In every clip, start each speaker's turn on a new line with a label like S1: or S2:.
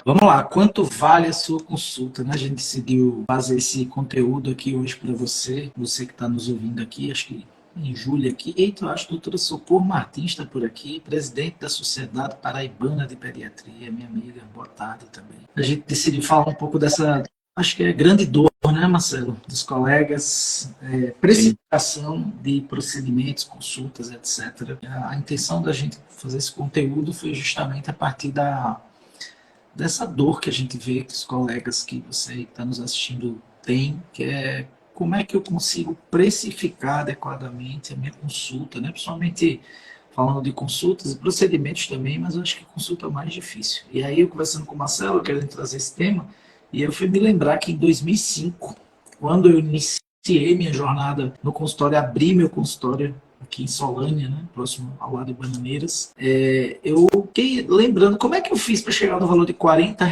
S1: Vamos lá, quanto vale a sua consulta? Né? A gente decidiu fazer esse conteúdo aqui hoje para você, você que está nos ouvindo aqui, acho que em julho aqui. Eita, eu acho que a doutora Socorro Martins está por aqui, presidente da Sociedade Paraibana de Pediatria, minha amiga, boa tarde também. A gente decidiu falar um pouco dessa, acho que é grande dor, né, Marcelo, dos colegas,
S2: Sim.
S1: precificação de procedimentos, consultas, etc. A intenção da gente fazer esse conteúdo foi justamente a partir dessa dor que a gente vê que os colegas que você está nos assistindo têm, que é como é que eu consigo precificar adequadamente a minha consulta, né? Principalmente falando de consultas e procedimentos também, mas eu acho que consulta é o mais difícil. E aí eu conversando com o Marcelo, querendo trazer esse tema, e eu fui me lembrar que em 2005, quando eu iniciei minha jornada no consultório, abri meu consultório aqui em Solânia, né, próximo ao lado de Bananeiras, eu fiquei lembrando como é que eu fiz para chegar no valor de R$ 40,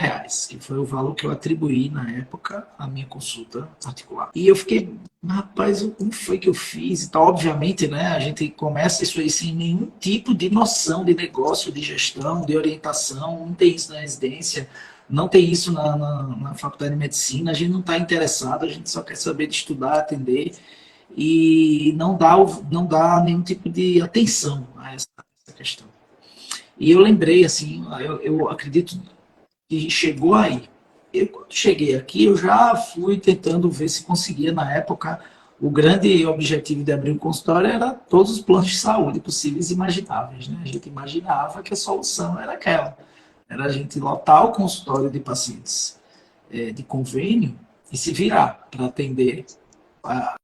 S1: que foi o valor que eu atribuí na época à minha consulta particular. E eu fiquei, rapaz, como foi que eu fiz? Então, obviamente, né, a gente começa isso aí sem nenhum tipo de noção de negócio, de gestão, de orientação, não tem isso na residência, não tem isso na faculdade de medicina, a gente não está interessado, a gente só quer saber de estudar, atender e não dá nenhum tipo de atenção a essa questão. E eu lembrei, assim, eu acredito que chegou aí. Eu, quando cheguei aqui, eu já fui tentando ver se conseguia, na época, o grande objetivo de abrir um consultório era todos os planos de saúde possíveis e imagináveis. Né? A gente imaginava que a solução era aquela, era a gente lotar o consultório de pacientes de convênio e se virar para atender a,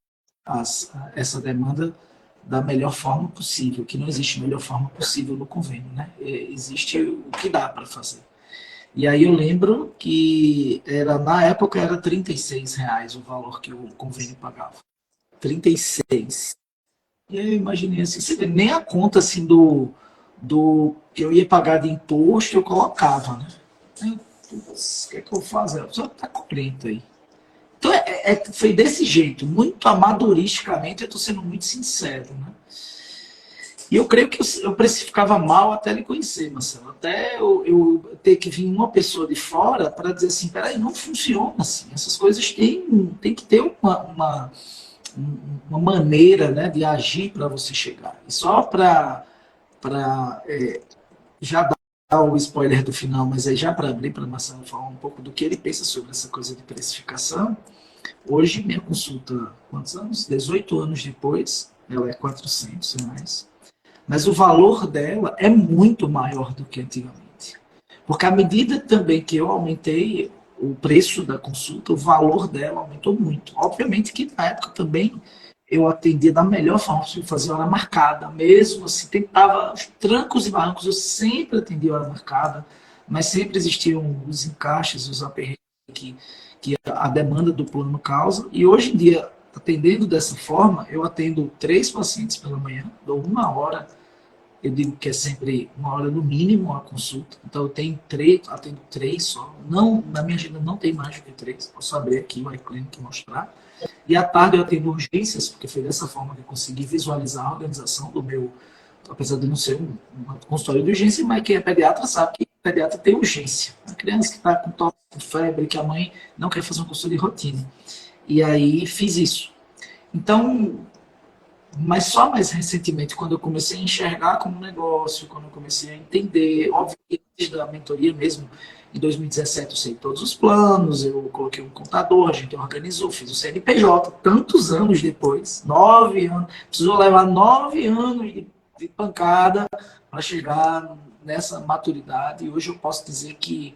S1: essa demanda da melhor forma possível, que não existe melhor forma possível no convênio, né? Existe o que dá para fazer. E aí eu lembro que na época era R$ 36 o valor que o convênio pagava. 36. E aí eu imaginei assim, você vê, nem a conta assim do que eu ia pagar de imposto eu colocava, né? Aí, putz, o que é que eu vou fazer? Só tá com 30 aí. Então foi desse jeito, muito amadoristicamente, eu estou sendo muito sincero. Né? E eu creio que eu precificava mal até lhe conhecer, Marcelo. Até eu ter que vir uma pessoa de fora para dizer assim, peraí, não funciona assim. Essas coisas têm que ter uma maneira, né, de agir para você chegar. E só para já dar o spoiler do final, mas aí já para abrir para o Marcelo falar um pouco do que ele pensa sobre essa coisa de precificação. Hoje, minha consulta, quantos anos? 18 anos depois, ela é R$ 400. Mas o valor dela é muito maior do que antigamente. Porque à medida também que eu aumentei o preço da consulta, o valor dela aumentou muito. Obviamente que na época também eu atendia da melhor forma possível, fazia hora marcada, mesmo assim, tentava os trancos e barrancos, eu sempre atendia hora marcada, mas sempre existiam os encaixes, os aperreios que a demanda do plano causa. E hoje em dia, atendendo dessa forma, eu atendo 3 pacientes pela manhã, dou 1 hora, eu digo que é sempre 1 hora no mínimo a consulta. Então eu tenho 3, atendo 3 só. Não, na minha agenda não tem mais do que 3. Posso abrir aqui o iClinic e mostrar. E à tarde eu atendo urgências, porque foi dessa forma que eu consegui visualizar a organização do meu, apesar de não ser uma consultório de urgência, mas quem é pediatra sabe que pediatra tem urgência. A criança que está com tosse, com febre, que a mãe não quer fazer uma consulta de rotina. E aí fiz isso. Então, mas só mais recentemente, quando eu comecei a enxergar como negócio, quando eu comecei a entender, óbvio que antes da mentoria mesmo, em 2017 eu sei todos os planos, eu coloquei um contador, a gente organizou, fiz o CNPJ, tantos anos depois, 9 anos, precisou levar 9 anos de pancada para chegar nessa maturidade, e hoje eu posso dizer que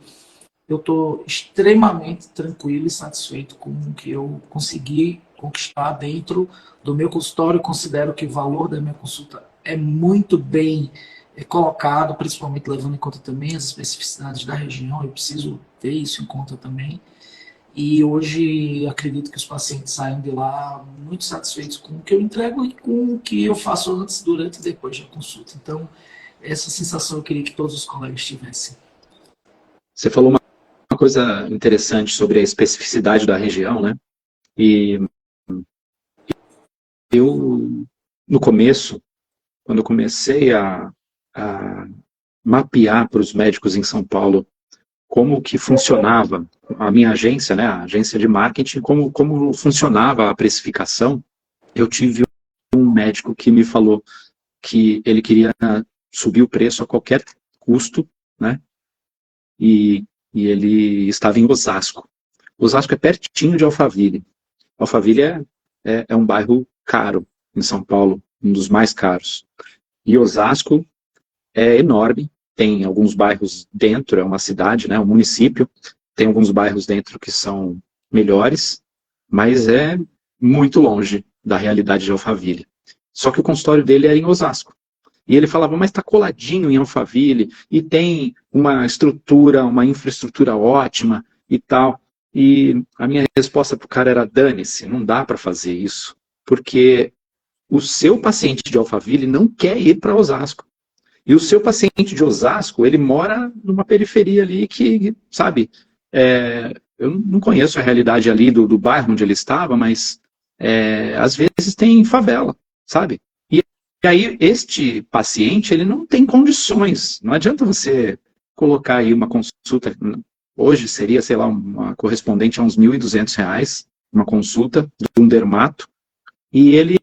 S1: eu estou extremamente tranquilo e satisfeito com o que eu consegui conquistar dentro do meu consultório. Considero que o valor da minha consulta é muito bem colocado, principalmente levando em conta também as especificidades da região. Eu preciso ter isso em conta também. E hoje acredito que os pacientes saem de lá muito satisfeitos com o que eu entrego e com o que eu faço antes, durante e depois da consulta. Então, essa sensação eu queria que todos os colegas tivessem.
S2: Você falou uma coisa interessante sobre a especificidade da região, né? E eu, no começo, quando eu comecei a mapear para os médicos em São Paulo como que funcionava a minha agência, né, a agência de marketing, como funcionava a precificação, eu tive um médico que me falou que ele queria subir o preço a qualquer custo, né, e ele estava em Osasco. Osasco é pertinho de Alphaville. Alphaville é um bairro caro em São Paulo, um dos mais caros. E Osasco é enorme, tem alguns bairros dentro, é uma cidade, né, um município, tem alguns bairros dentro que são melhores, mas é muito longe da realidade de Alphaville. Só que o consultório dele era em Osasco. E ele falava, mas está coladinho em Alphaville, e tem uma estrutura, uma infraestrutura ótima e tal. E a minha resposta para o cara era, dane-se, não dá para fazer isso, porque o seu paciente de Alphaville não quer ir para Osasco. E o seu paciente de Osasco, ele mora numa periferia ali que, sabe, eu não conheço a realidade ali do bairro onde ele estava, mas às vezes tem favela, sabe? E aí este paciente, ele não tem condições. Não adianta você colocar aí uma consulta, hoje seria, sei lá, uma correspondente a uns R$ 1.200, uma consulta de um dermato, e ele,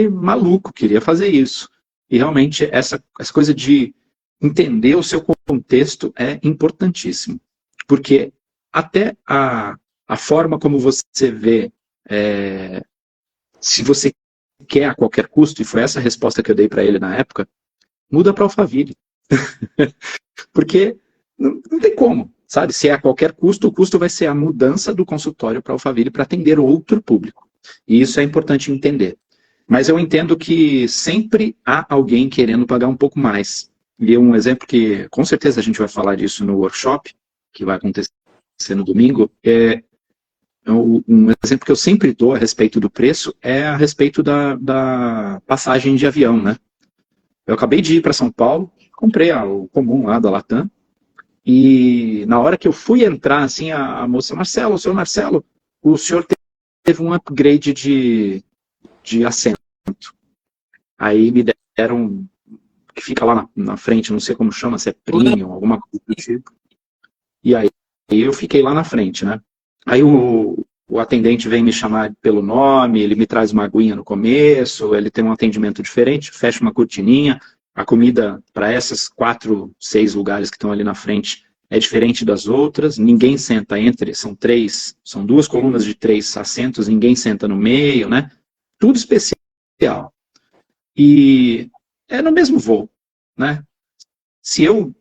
S2: maluco, queria fazer isso. E realmente essa coisa de entender o seu contexto é importantíssimo. Porque até a forma como você vê, se você quer a qualquer custo, e foi essa a resposta que eu dei para ele na época, muda para Alphaville. Porque não tem como, sabe? Se é a qualquer custo, o custo vai ser a mudança do consultório para Alphaville para atender outro público. E isso é importante entender. Mas eu entendo que sempre há alguém querendo pagar um pouco mais. E um exemplo que, com certeza a gente vai falar disso no workshop, que vai acontecer no domingo, um exemplo que eu sempre dou a respeito do preço é a respeito da passagem de avião, né? Eu acabei de ir para São Paulo, comprei o comum lá da Latam, e na hora que eu fui entrar, assim, a moça, Marcelo, senhor Marcelo, o senhor teve um upgrade de assento. Aí me deram, que fica lá na frente, não sei como chama, se é premium, alguma coisa do tipo. E aí eu fiquei lá na frente, né? Aí o atendente vem me chamar pelo nome, ele me traz uma aguinha no começo, ele tem um atendimento diferente, fecha uma cortininha, a comida para essas 4, 6 lugares que estão ali na frente é diferente das outras, ninguém senta entre, são 2 colunas de 3 assentos, ninguém senta no meio, né? Tudo especial. E é no mesmo voo, né? Se eu,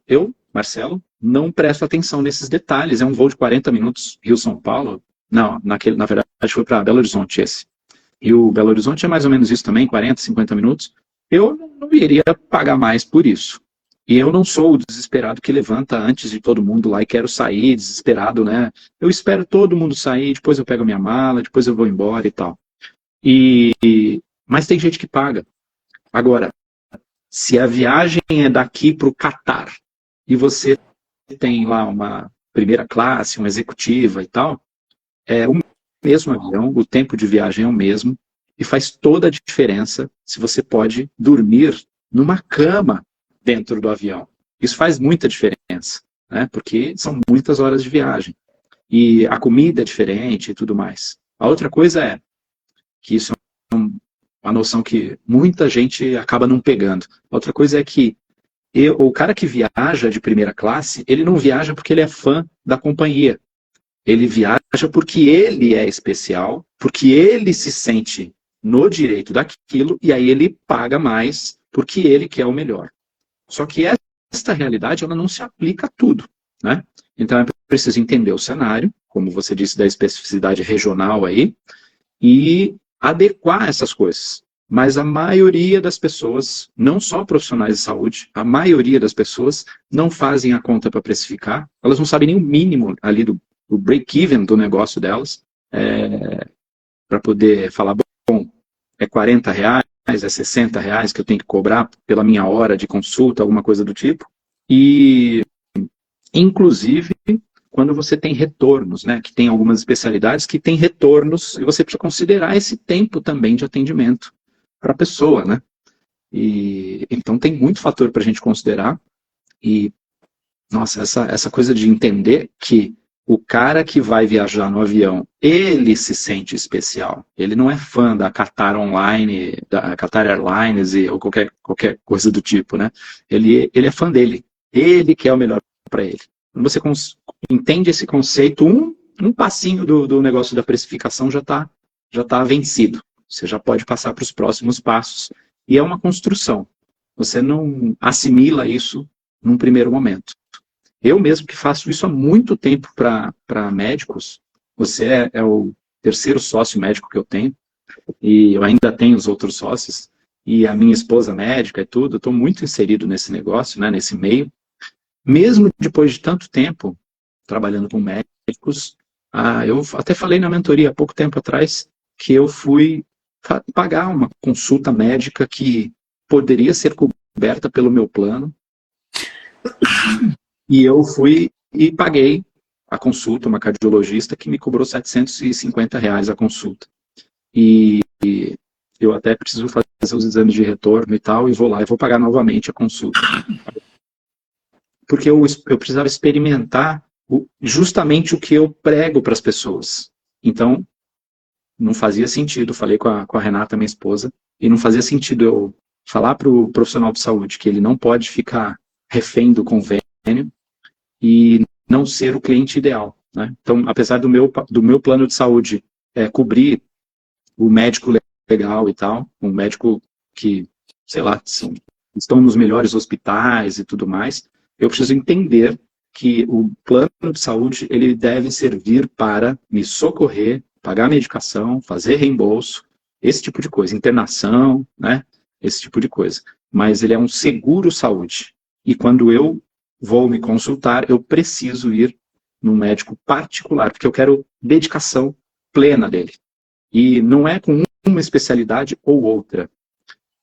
S2: Marcelo, não presto atenção nesses detalhes, é um voo de 40 minutos, Rio-São Paulo, não, na verdade foi para Belo Horizonte esse. E o Belo Horizonte é mais ou menos isso também, 40, 50 minutos. Eu não iria pagar mais por isso. E eu não sou o desesperado que levanta antes de todo mundo lá e quero sair desesperado, né? Eu espero todo mundo sair, depois eu pego a minha mala, depois eu vou embora e tal. Mas tem gente que paga. Agora, se a viagem é daqui para o Catar e você tem lá uma primeira classe, uma executiva e tal, é o mesmo avião, o tempo de viagem é o mesmo, e faz toda a diferença se você pode dormir numa cama dentro do avião. Isso faz muita diferença, né? Porque são muitas horas de viagem. E a comida é diferente e tudo mais. A outra coisa é que isso é uma noção que muita gente acaba não pegando. A outra coisa é que o cara que viaja de primeira classe, ele não viaja porque ele é fã da companhia. Ele viaja porque ele é especial, porque ele se sente no direito daquilo, e aí ele paga mais porque ele quer o melhor. Só que esta realidade, ela não se aplica a tudo, né? Então é preciso entender o cenário, como você disse, da especificidade regional aí, e adequar essas coisas. Mas a maioria das pessoas, não só profissionais de saúde, a maioria das pessoas não fazem a conta para precificar, elas não sabem nem o mínimo ali do break-even do negócio delas, para poder falar, bom, é R$ 40, é R$ 60 que eu tenho que cobrar pela minha hora de consulta, alguma coisa do tipo. E, inclusive, quando você tem retornos, né, que tem algumas especialidades que têm retornos, e você precisa considerar esse tempo também de atendimento para a pessoa, né? E então tem muito fator para a gente considerar, e Nossa, essa coisa de entender que o cara que vai viajar no avião, ele se sente especial. Ele não é fã da Qatar Online, da Qatar Airlines ou qualquer coisa do tipo, né? Ele é fã dele. Ele quer o melhor para ele. Quando você entende esse conceito, um passinho do negócio da precificação já tá vencido. Você já pode passar para os próximos passos. E é uma construção. Você não assimila isso num primeiro momento. Eu mesmo que faço isso há muito tempo para médicos, você é o terceiro sócio médico que eu tenho, e eu ainda tenho os outros sócios, e a minha esposa médica e tudo, eu estou muito inserido nesse negócio, né, nesse meio. Mesmo depois de tanto tempo trabalhando com médicos, eu até falei na mentoria há pouco tempo atrás que eu fui pagar uma consulta médica que poderia ser coberta pelo meu plano, e eu fui e paguei a consulta, uma cardiologista que me cobrou R$ 750 a consulta. E eu até preciso fazer os exames de retorno e tal, e vou lá e vou pagar novamente a consulta. Porque eu precisava experimentar justamente o que eu prego para as pessoas. Então, não fazia sentido, falei com a Renata, minha esposa, e não fazia sentido eu falar para o profissional de saúde que ele não pode ficar refém do convênio e não ser o cliente ideal, né? Então, apesar do meu plano de saúde cobrir o médico legal e tal, um médico que, sei lá, estão nos melhores hospitais e tudo mais, eu preciso entender que o plano de saúde ele deve servir para me socorrer, pagar medicação, fazer reembolso, esse tipo de coisa, internação, né? Esse tipo de coisa. Mas ele é um seguro saúde. E quando eu vou me consultar, eu preciso ir num médico particular, porque eu quero dedicação plena dele. E não é com uma especialidade ou outra.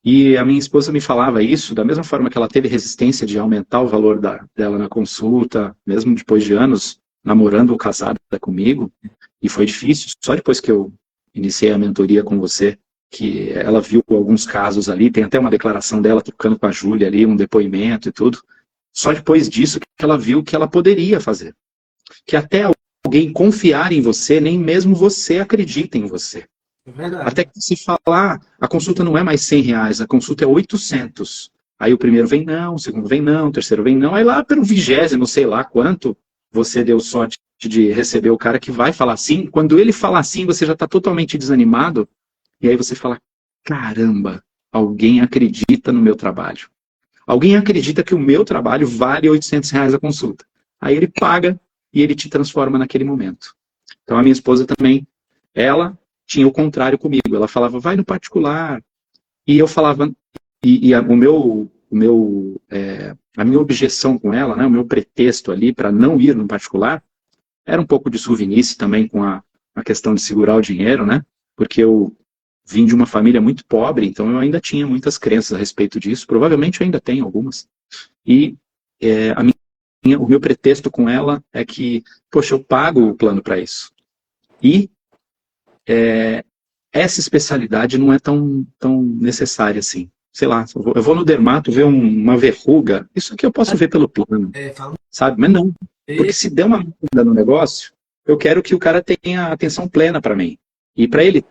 S2: E a minha esposa me falava isso, da mesma forma que ela teve resistência de aumentar o valor dela na consulta, mesmo depois de anos namorando ou casada comigo, e foi difícil, só depois que eu iniciei a mentoria com você, que ela viu alguns casos ali, tem até uma declaração dela trocando com a Júlia ali, um depoimento e tudo. Só depois disso que ela viu que ela poderia fazer. Que até alguém confiar em você, nem mesmo você acredita em você.
S1: É verdade.
S2: Até que se falar, a consulta não é mais R$ 100, a consulta é 800. Aí o primeiro vem não, o segundo vem não, o terceiro vem não. Aí lá pelo 20º, sei lá quanto, você deu sorte de receber o cara que vai falar sim. Quando ele fala sim, você já está totalmente desanimado. E aí você fala, caramba, alguém acredita no meu trabalho. Alguém acredita que o meu trabalho vale R$ 800 a consulta. Aí ele paga e ele te transforma naquele momento. Então a minha esposa também, ela tinha o contrário comigo. Ela falava, vai no particular. E eu falava, a minha objeção com ela, né, o meu pretexto ali para não ir no particular, era um pouco de suvinice também com a questão de segurar o dinheiro, né? Porque eu vim de uma família muito pobre, então eu ainda tinha muitas crenças a respeito disso. Provavelmente eu ainda tenho algumas. E o meu pretexto com ela é que, poxa, eu pago o plano para isso. E essa especialidade não é tão necessária assim. Sei lá, eu vou no dermato ver uma verruga, isso aqui eu posso ver pelo plano, sabe? Mas não, porque se der uma merda no negócio, eu quero que o cara tenha atenção plena para mim. E para ele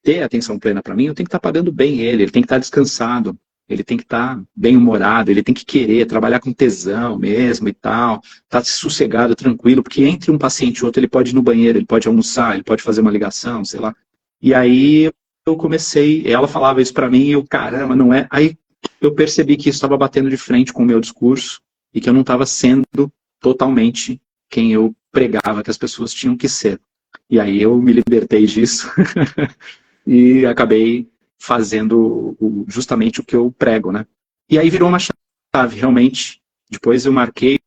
S2: ter atenção plena para mim, eu tenho que estar pagando bem ele tem que estar descansado, ele tem que estar bem-humorado, ele tem que querer trabalhar com tesão mesmo e tal, estar sossegado, tranquilo, porque entre um paciente e outro ele pode ir no banheiro, ele pode almoçar, ele pode fazer uma ligação, sei lá. E aí eu comecei, ela falava isso para mim, e eu, caramba, não é? Aí eu percebi que isso estava batendo de frente com o meu discurso e que eu não estava sendo totalmente quem eu pregava que as pessoas tinham que ser. E aí eu me libertei disso e acabei fazendo justamente o que eu prego, né? E aí virou uma chave, realmente. Depois eu marquei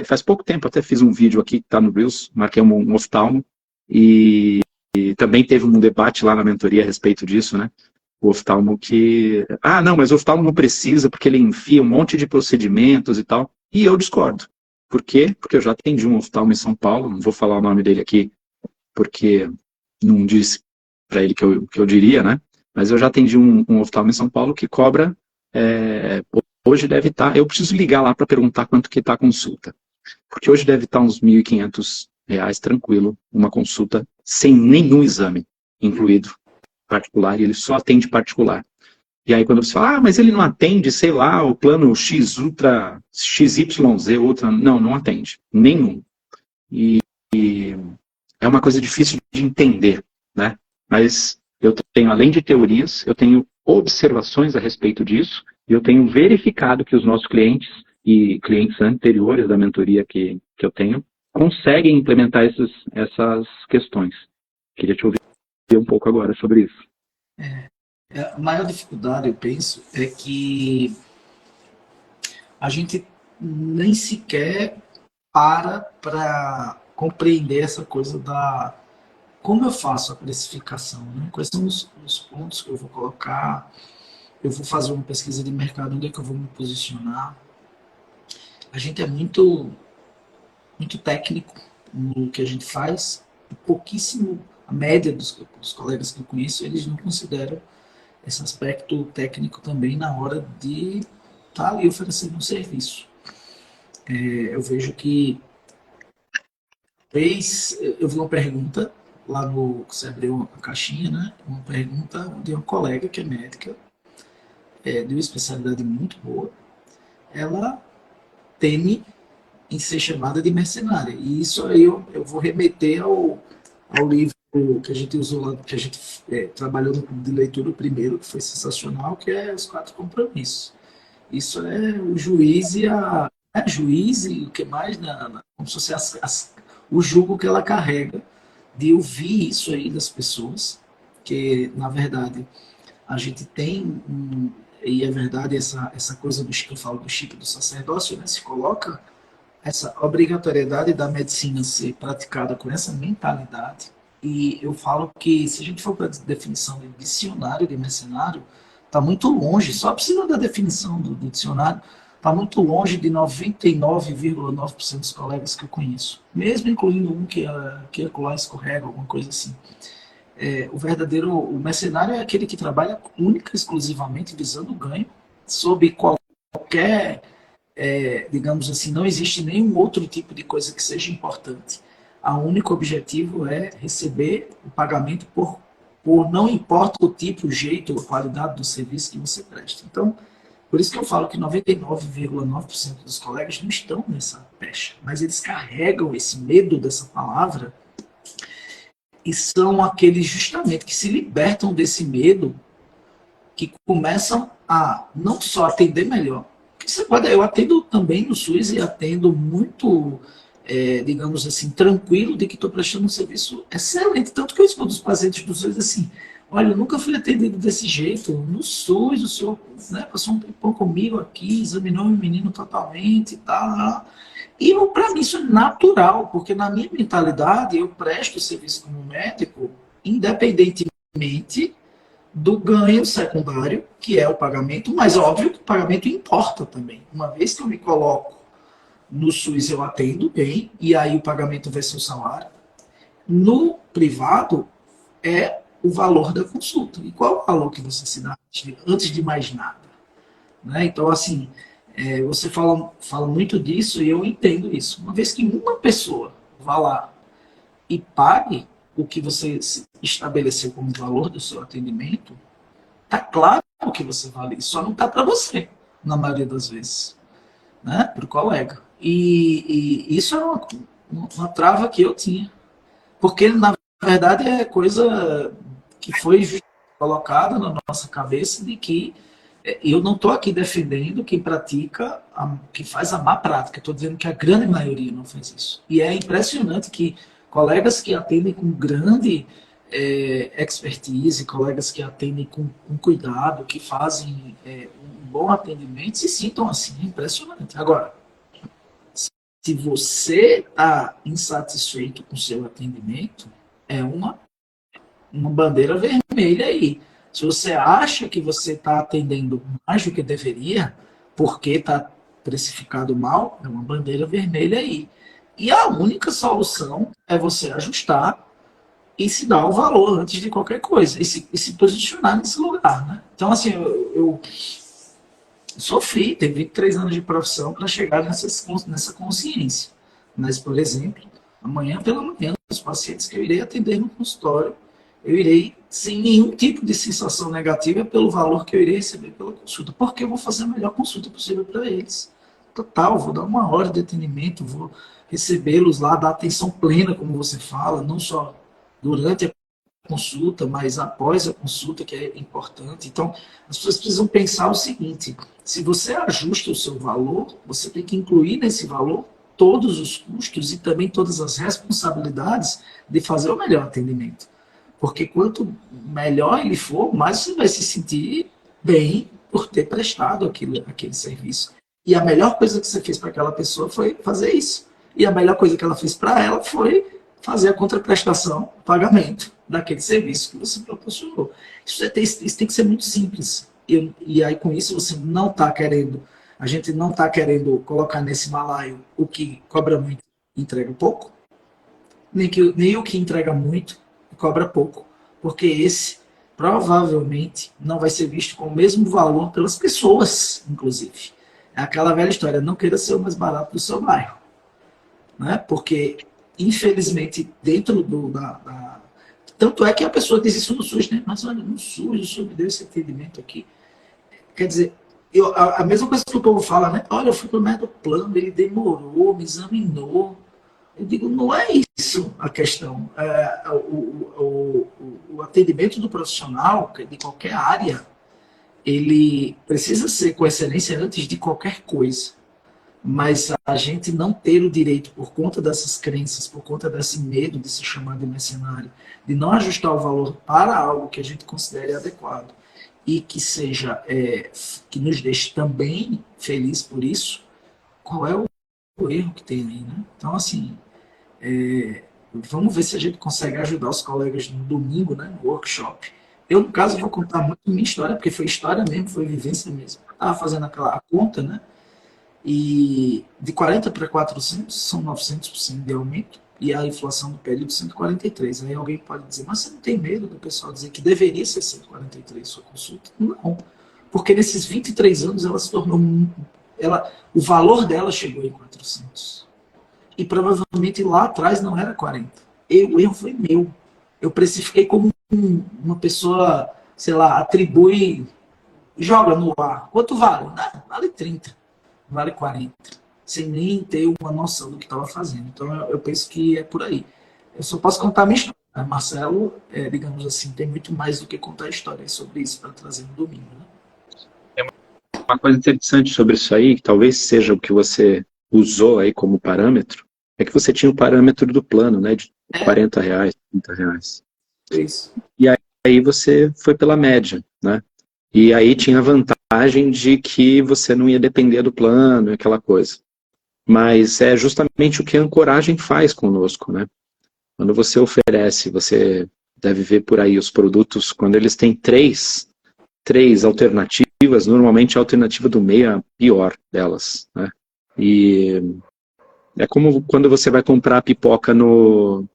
S2: faz pouco tempo, até fiz um vídeo aqui que está no Reels, marquei um oftalmo e também teve um debate lá na mentoria a respeito disso, né? O oftalmo que... não, mas o oftalmo não precisa porque ele enfia um monte de procedimentos e tal. E eu discordo. Por quê? Porque eu já atendi um oftalmo em São Paulo, não vou falar o nome dele aqui, porque não disse para ele que eu diria, né? Mas eu já atendi um oftalmo em São Paulo que cobra, hoje deve estar, eu preciso ligar lá para perguntar quanto que está a consulta. Porque hoje deve estar uns R$ 1.500 tranquilo, uma consulta sem nenhum exame incluído particular, e ele só atende particular. E aí quando você fala, mas ele não atende, sei lá, o plano X Ultra, XYZ Ultra, não atende, nenhum. E é uma coisa difícil de entender, né? Mas eu tenho, além de teorias, eu tenho observações a respeito disso, e eu tenho verificado que os nossos clientes e clientes anteriores da mentoria que eu tenho, conseguem implementar essas questões. Queria te ouvir um pouco agora sobre isso.
S1: A maior dificuldade, eu penso, é que a gente nem sequer para compreender essa coisa da como eu faço a precificação, né? Quais são os pontos que eu vou colocar, eu vou fazer uma pesquisa de mercado, onde é que eu vou me posicionar. A gente é muito técnico no que a gente faz, pouquíssimo, a média dos colegas que eu conheço, eles não consideram esse aspecto técnico também na hora de estar ali oferecendo um serviço. Eu vejo que eu vi uma pergunta lá no que você abriu a caixinha, né? Uma pergunta de uma colega que é médica, de uma especialidade muito boa. Ela teme em ser chamada de mercenária. E isso aí eu vou remeter ao livro que a gente usou lá, que a gente trabalhou no clube de leitura primeiro, que foi sensacional, que é Os Quatro Compromissos. Isso é o juiz e juiz e o que mais, como se fosse o jugo que ela carrega de ouvir isso aí das pessoas, que na verdade a gente tem, e é verdade essa coisa que eu falo do chip do sacerdócio, né, se coloca essa obrigatoriedade da medicina ser praticada com essa mentalidade. E eu falo que se a gente for para a definição de dicionário de mercenário, está muito longe, só precisa da definição do dicionário, está muito longe de 99,9% dos colegas que eu conheço, mesmo incluindo um que lá escorrega, alguma coisa assim. O mercenário é aquele que trabalha única e exclusivamente visando o ganho, sob qualquer digamos assim, não existe nenhum outro tipo de coisa que seja importante. O único objetivo é receber o pagamento por não importa o tipo, o jeito, a qualidade do serviço que você presta. Então, por isso que eu falo que 99,9% dos colegas não estão nessa pecha, mas eles carregam esse medo dessa palavra e são aqueles justamente que se libertam desse medo, que começam a não só atender melhor, porque você pode, eu atendo também no SUS e atendo muito, digamos assim, tranquilo de que estou prestando um serviço excelente, tanto que eu escuto os pacientes do SUS assim, olha, eu nunca fui atendido desse jeito, no SUS o senhor, né, passou um tempão comigo aqui, examinou meu menino totalmente e tal, e para mim isso é natural, porque na minha mentalidade eu presto serviço como médico, independentemente do ganho secundário, que é o pagamento, mas óbvio que o pagamento importa também. Uma vez que eu me coloco no SUS, eu atendo bem, e aí o pagamento vai ser o salário. No privado, é o valor da consulta. E qual é o valor que você se dá antes de mais nada? Né? Então, assim, você fala muito disso e eu entendo isso. Uma vez que uma pessoa vá lá e pague o que você estabeleceu como valor do seu atendimento, tá claro que você vale, só não tá para você, na maioria das vezes, né? Para o colega. E isso é uma trava que eu tinha, porque na verdade é coisa que foi colocada na nossa cabeça de que eu não estou aqui defendendo quem pratica, que faz a má prática. Estou dizendo que a grande maioria não faz isso. E é impressionante que colegas que atendem com grande expertise, colegas que atendem com cuidado, que fazem um bom atendimento, se sintam assim. É impressionante. Agora, se você está insatisfeito com o seu atendimento, é uma bandeira vermelha aí. Se você acha que você está atendendo mais do que deveria, porque está precificado mal, é uma bandeira vermelha aí. E a única solução é você ajustar e se dar o valor antes de qualquer coisa, e se posicionar nesse lugar. Né? Então, assim, eu sofri, tenho 23 anos de profissão para chegar nessa consciência. Mas, por exemplo, amanhã pela manhã, os pacientes que eu irei atender no consultório, eu irei sem nenhum tipo de sensação negativa pelo valor que eu irei receber pela consulta, porque eu vou fazer a melhor consulta possível para eles. Total, vou dar uma hora de atendimento, vou recebê-los lá, dar atenção plena, como você fala, não só durante a consulta, mas após a consulta, que é importante. Então, as pessoas precisam pensar o seguinte: se você ajusta o seu valor, você tem que incluir nesse valor todos os custos e também todas as responsabilidades de fazer o melhor atendimento. Porque quanto melhor ele for, mais você vai se sentir bem por ter prestado aquele serviço. E a melhor coisa que você fez para aquela pessoa foi fazer isso. E a melhor coisa que ela fez para ela foi fazer a contraprestação, o pagamento daquele serviço que você proporcionou. Isso tem que ser muito simples. E aí, com isso, você não está querendo, a gente não está querendo colocar nesse balaio o que cobra muito e entrega pouco, nem o que entrega muito e cobra pouco, porque esse provavelmente não vai ser visto com o mesmo valor pelas pessoas, inclusive. É aquela velha história: não queira ser o mais barato do seu bairro, né? Porque, infelizmente, dentro tanto é que a pessoa diz isso no SUS, né? Mas olha, no SUS, o SUS me deu esse atendimento aqui. Quer dizer, a mesma coisa que o povo fala, né? Olha, eu fui para o médico plano, ele demorou, me examinou. Eu digo, não é isso a questão. O atendimento do profissional, de qualquer área, ele precisa ser com excelência antes de qualquer coisa. Mas a gente não ter o direito, por conta dessas crenças, por conta desse medo de se chamar de mercenário, de não ajustar o valor para algo que a gente considere adequado e que seja, que nos deixe também feliz por isso, qual é o erro que tem aí, né? Então, assim, vamos ver se a gente consegue ajudar os colegas no domingo, né, no workshop. Eu, no caso, vou contar muito minha história, porque foi história mesmo, foi vivência mesmo. Estava fazendo aquela conta, né? E de 40 para 400 são 900% de aumento, e a inflação do período 143. Aí alguém pode dizer, mas você não tem medo do pessoal dizer que deveria ser 143 sua consulta? Não, porque nesses 23 anos ela se tornou, o valor dela chegou em 400. E provavelmente lá atrás não era 40. O erro foi meu. Eu precifiquei como uma pessoa, sei lá, atribui, joga no ar. Quanto vale? Não, vale 30, vale 40. Sem nem ter uma noção do que estava fazendo. Então eu penso que é por aí. Eu só posso contar a minha história. Marcelo, digamos assim, tem muito mais do que contar histórias sobre isso para trazer no domingo. Né?
S2: Uma coisa interessante sobre isso aí, que talvez seja o que você usou aí como parâmetro, é que você tinha o parâmetro do plano, né, de R$40, R$30.
S1: Isso.
S2: E aí você foi pela média, né? E aí tinha a vantagem de que você não ia depender do plano, aquela coisa. Mas é justamente o que a ancoragem faz conosco, né? Quando você oferece, você deve ver por aí os produtos, quando eles têm três alternativas, normalmente a alternativa do meio é a pior delas, né? E é como quando você vai comprar pipoca no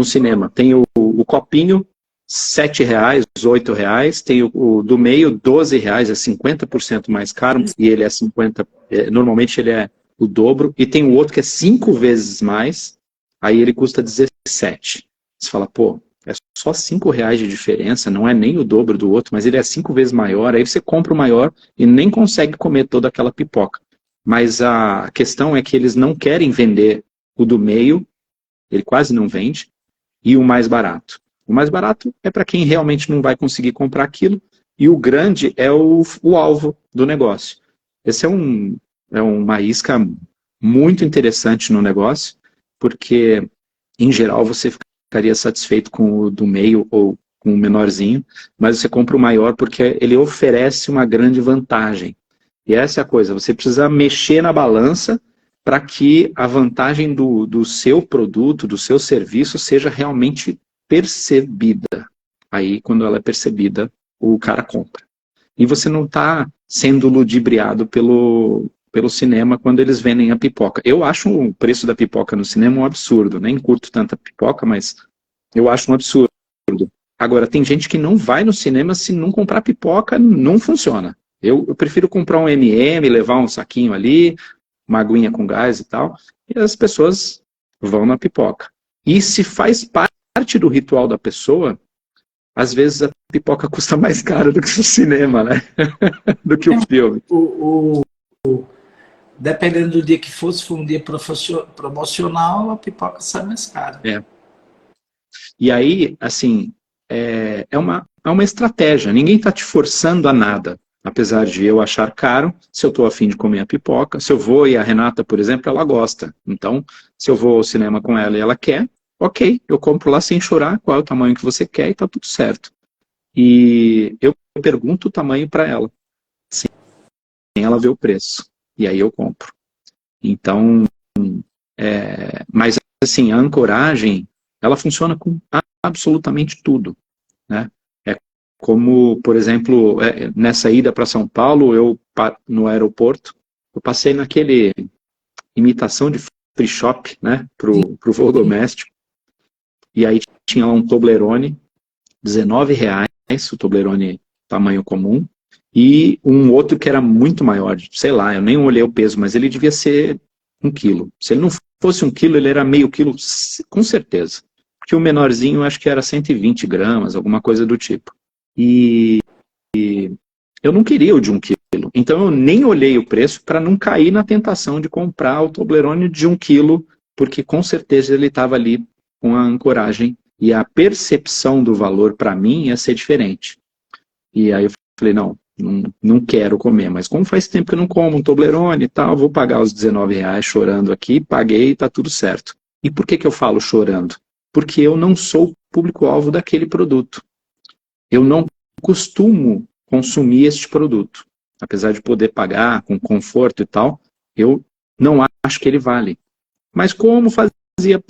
S2: cinema. Tem o copinho, R$7, R$8, tem o do meio, R$12, é 50% mais caro, e ele é 50%, normalmente ele é o dobro, e tem o outro que é 5 vezes mais, aí ele custa 17. Você fala, pô, é só R$5 de diferença, não é nem o dobro do outro, mas ele é 5 vezes maior, aí você compra o maior e nem consegue comer toda aquela pipoca. Mas a questão é que eles não querem vender o do meio, ele quase não vende, e o mais barato. O mais barato é para quem realmente não vai conseguir comprar aquilo, e o grande é o alvo do negócio. Esse é uma isca muito interessante no negócio, porque, em geral, você ficaria satisfeito com o do meio ou com o menorzinho, mas você compra o maior porque ele oferece uma grande vantagem. E essa é a coisa, você precisa mexer na balança para que a vantagem do seu produto, do seu serviço, seja realmente percebida. Aí, quando ela é percebida, o cara compra. E você não está sendo ludibriado pelo cinema quando eles vendem a pipoca. Eu acho o preço da pipoca no cinema um absurdo. Nem curto tanta pipoca, mas eu acho um absurdo. Agora, tem gente que não vai no cinema se não comprar pipoca, não funciona. Eu prefiro comprar um M&M, levar um saquinho ali, uma aguinha com gás e tal, e as pessoas vão na pipoca. E se faz parte do ritual da pessoa, às vezes a pipoca custa mais caro do que o cinema, né? Do que o filme.
S1: Dependendo do dia que fosse, se for um dia promocional, a pipoca sai mais cara.
S2: É. E aí, assim, é uma estratégia. Ninguém está te forçando a nada. Apesar de eu achar caro, se eu estou afim de comer a pipoca, se eu vou e a Renata, por exemplo, ela gosta. Então, se eu vou ao cinema com ela e ela quer, ok, eu compro lá sem chorar qual é o tamanho que você quer e está tudo certo. E eu pergunto o tamanho para ela, sem ela ver o preço. E aí eu compro. Então, mas assim, a ancoragem, ela funciona com absolutamente tudo, né? É como, por exemplo, nessa ida para São Paulo, no aeroporto, eu passei naquele imitação de free shop, né, pro voo doméstico, e aí tinha lá um Toblerone, R$19, o Toblerone tamanho comum, e um outro que era muito maior, sei lá, eu nem olhei o peso, mas ele devia ser 1 quilo. Se ele não fosse 1 quilo, ele era meio quilo, com certeza. Porque o menorzinho, acho que era 120 gramas, alguma coisa do tipo. E eu não queria o de 1 quilo. Então eu nem olhei o preço para não cair na tentação de comprar o Toblerone de 1 quilo, porque com certeza ele estava ali com a ancoragem e a percepção do valor para mim ia ser diferente. E aí eu falei, não quero comer, mas como faz tempo que eu não como um Toblerone e tal, vou pagar os R$19 chorando aqui, paguei e tá tudo certo. E por que eu falo chorando? Porque eu não sou o público-alvo daquele produto. Eu não costumo consumir este produto. Apesar de poder pagar com conforto e tal, eu não acho que ele vale. Mas como fazia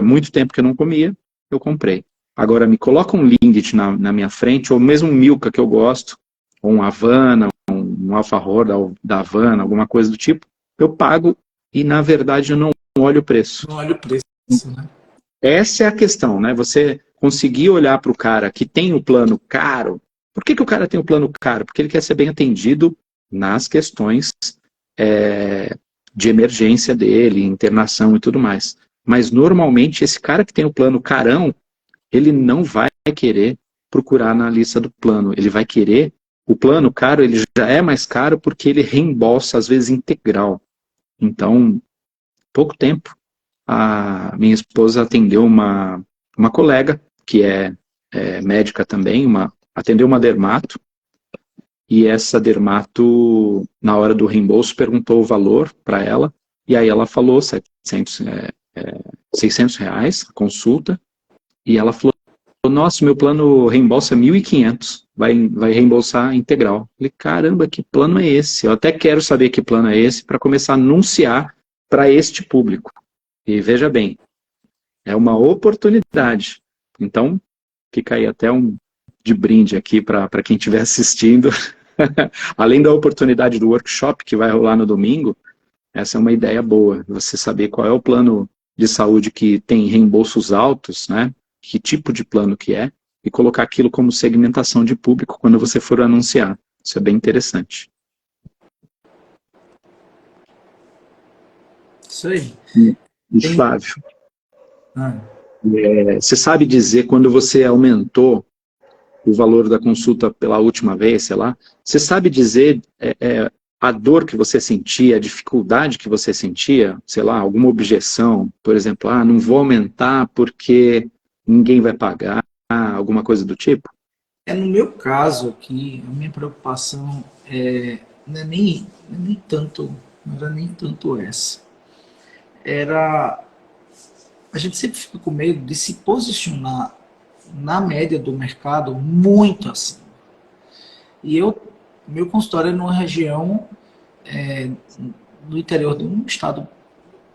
S2: muito tempo que eu não comia, eu comprei. Agora me coloca um Lindt na minha frente, ou mesmo um Milka que eu gosto, ou um Havana, um Alfajor da Havana, alguma coisa do tipo, eu pago e na verdade eu não olho o preço.
S1: Não olha o preço, né?
S2: Essa é a questão, né? Você conseguir olhar para o cara que tem o plano caro. Por que o cara tem o plano caro? Porque ele quer ser bem atendido nas questões de emergência dele, internação e tudo mais. Mas normalmente esse cara que tem o plano carão, ele não vai querer procurar na lista do plano. Ele vai querer, o plano caro, ele já é mais caro porque ele reembolsa, às vezes, integral. Então, pouco tempo, a minha esposa atendeu uma colega, que é médica também, atendeu uma dermato, e essa dermato, na hora do reembolso, perguntou o valor para ela, e aí ela falou R$600 a consulta, e ela falou, nossa, meu plano reembolsa 1.500, vai reembolsar integral. Falei, caramba, que plano é esse? Eu até quero saber que plano é esse para começar a anunciar para este público. E veja bem, é uma oportunidade. Então, fica aí até de brinde aqui para quem estiver assistindo. Além da oportunidade do workshop que vai rolar no domingo, essa é uma ideia boa, você saber qual é o plano de saúde que tem reembolsos altos, né? Que tipo de plano que é, e colocar aquilo como segmentação de público quando você for anunciar. Isso é bem interessante.
S1: Isso aí.
S2: E Flávio, você sabe dizer quando você aumentou o valor da consulta pela última vez, sei lá, você sabe dizer a dor que você sentia, a dificuldade que você sentia, sei lá, alguma objeção, por exemplo, não vou aumentar porque ninguém vai pagar, alguma coisa do tipo?
S1: No meu caso aqui, a minha preocupação não é nem tanto, não era nem tanto essa. A gente sempre fica com medo de se posicionar na média do mercado muito acima. E meu consultório é numa região no interior de um estado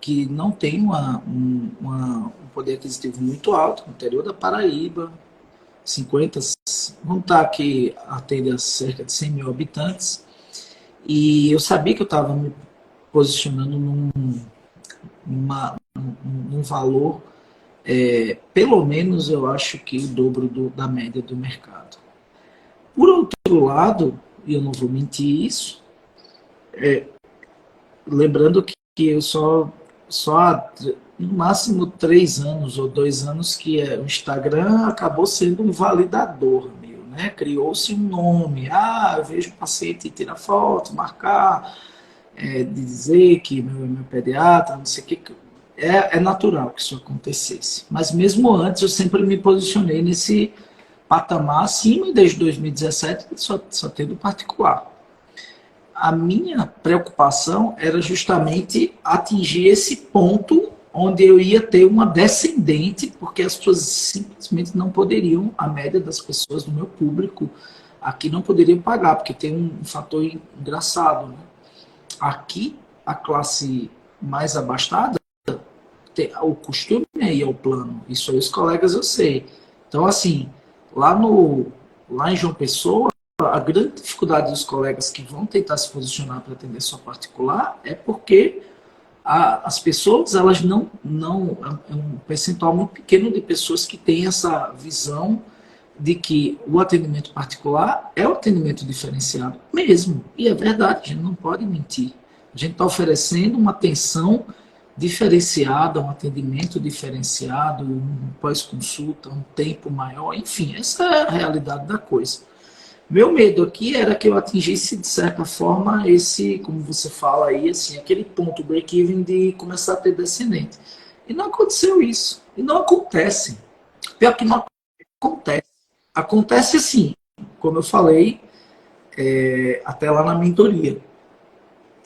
S1: que não tem um poder aquisitivo muito alto, no interior da Paraíba, 50, vamos estar aqui, atende a cerca de 100 mil habitantes, e eu sabia que eu estava me posicionando num valor, pelo menos eu acho que o dobro da média do mercado. Por outro lado, e eu não vou mentir isso, lembrando que eu só no máximo 3 anos ou 2 anos que o Instagram acabou sendo um validador meu, né? Criou-se um nome. Ah, eu vejo o paciente tirar foto, marcar, dizer que meu pediatra, não sei o que. É natural que isso acontecesse. Mas mesmo antes eu sempre me posicionei nesse patamar acima e desde 2017 só tendo particular. A minha preocupação era justamente atingir esse ponto onde eu ia ter uma descendente, porque as pessoas simplesmente não poderiam, a média das pessoas do meu público aqui não poderiam pagar, porque tem um fator engraçado, né? Aqui, a classe mais abastada, o costume aí é o plano, isso aí os colegas eu sei. Então, assim, lá, lá em João Pessoa, a grande dificuldade dos colegas que vão tentar se posicionar para atender só particular é porque as pessoas, elas não. É um percentual muito pequeno de pessoas que têm essa visão de que o atendimento particular é o atendimento diferenciado mesmo. E é verdade, a gente não pode mentir. A gente está oferecendo uma atenção diferenciada, um atendimento diferenciado, um pós-consulta, um tempo maior, enfim, essa é a realidade da coisa. Meu medo aqui era que eu atingisse, de certa forma, esse, como você fala aí, assim, aquele ponto break-even de começar a ter descendente. E não aconteceu isso. E não acontece. Pior que não acontece. Acontece assim, como eu falei, até lá na mentoria.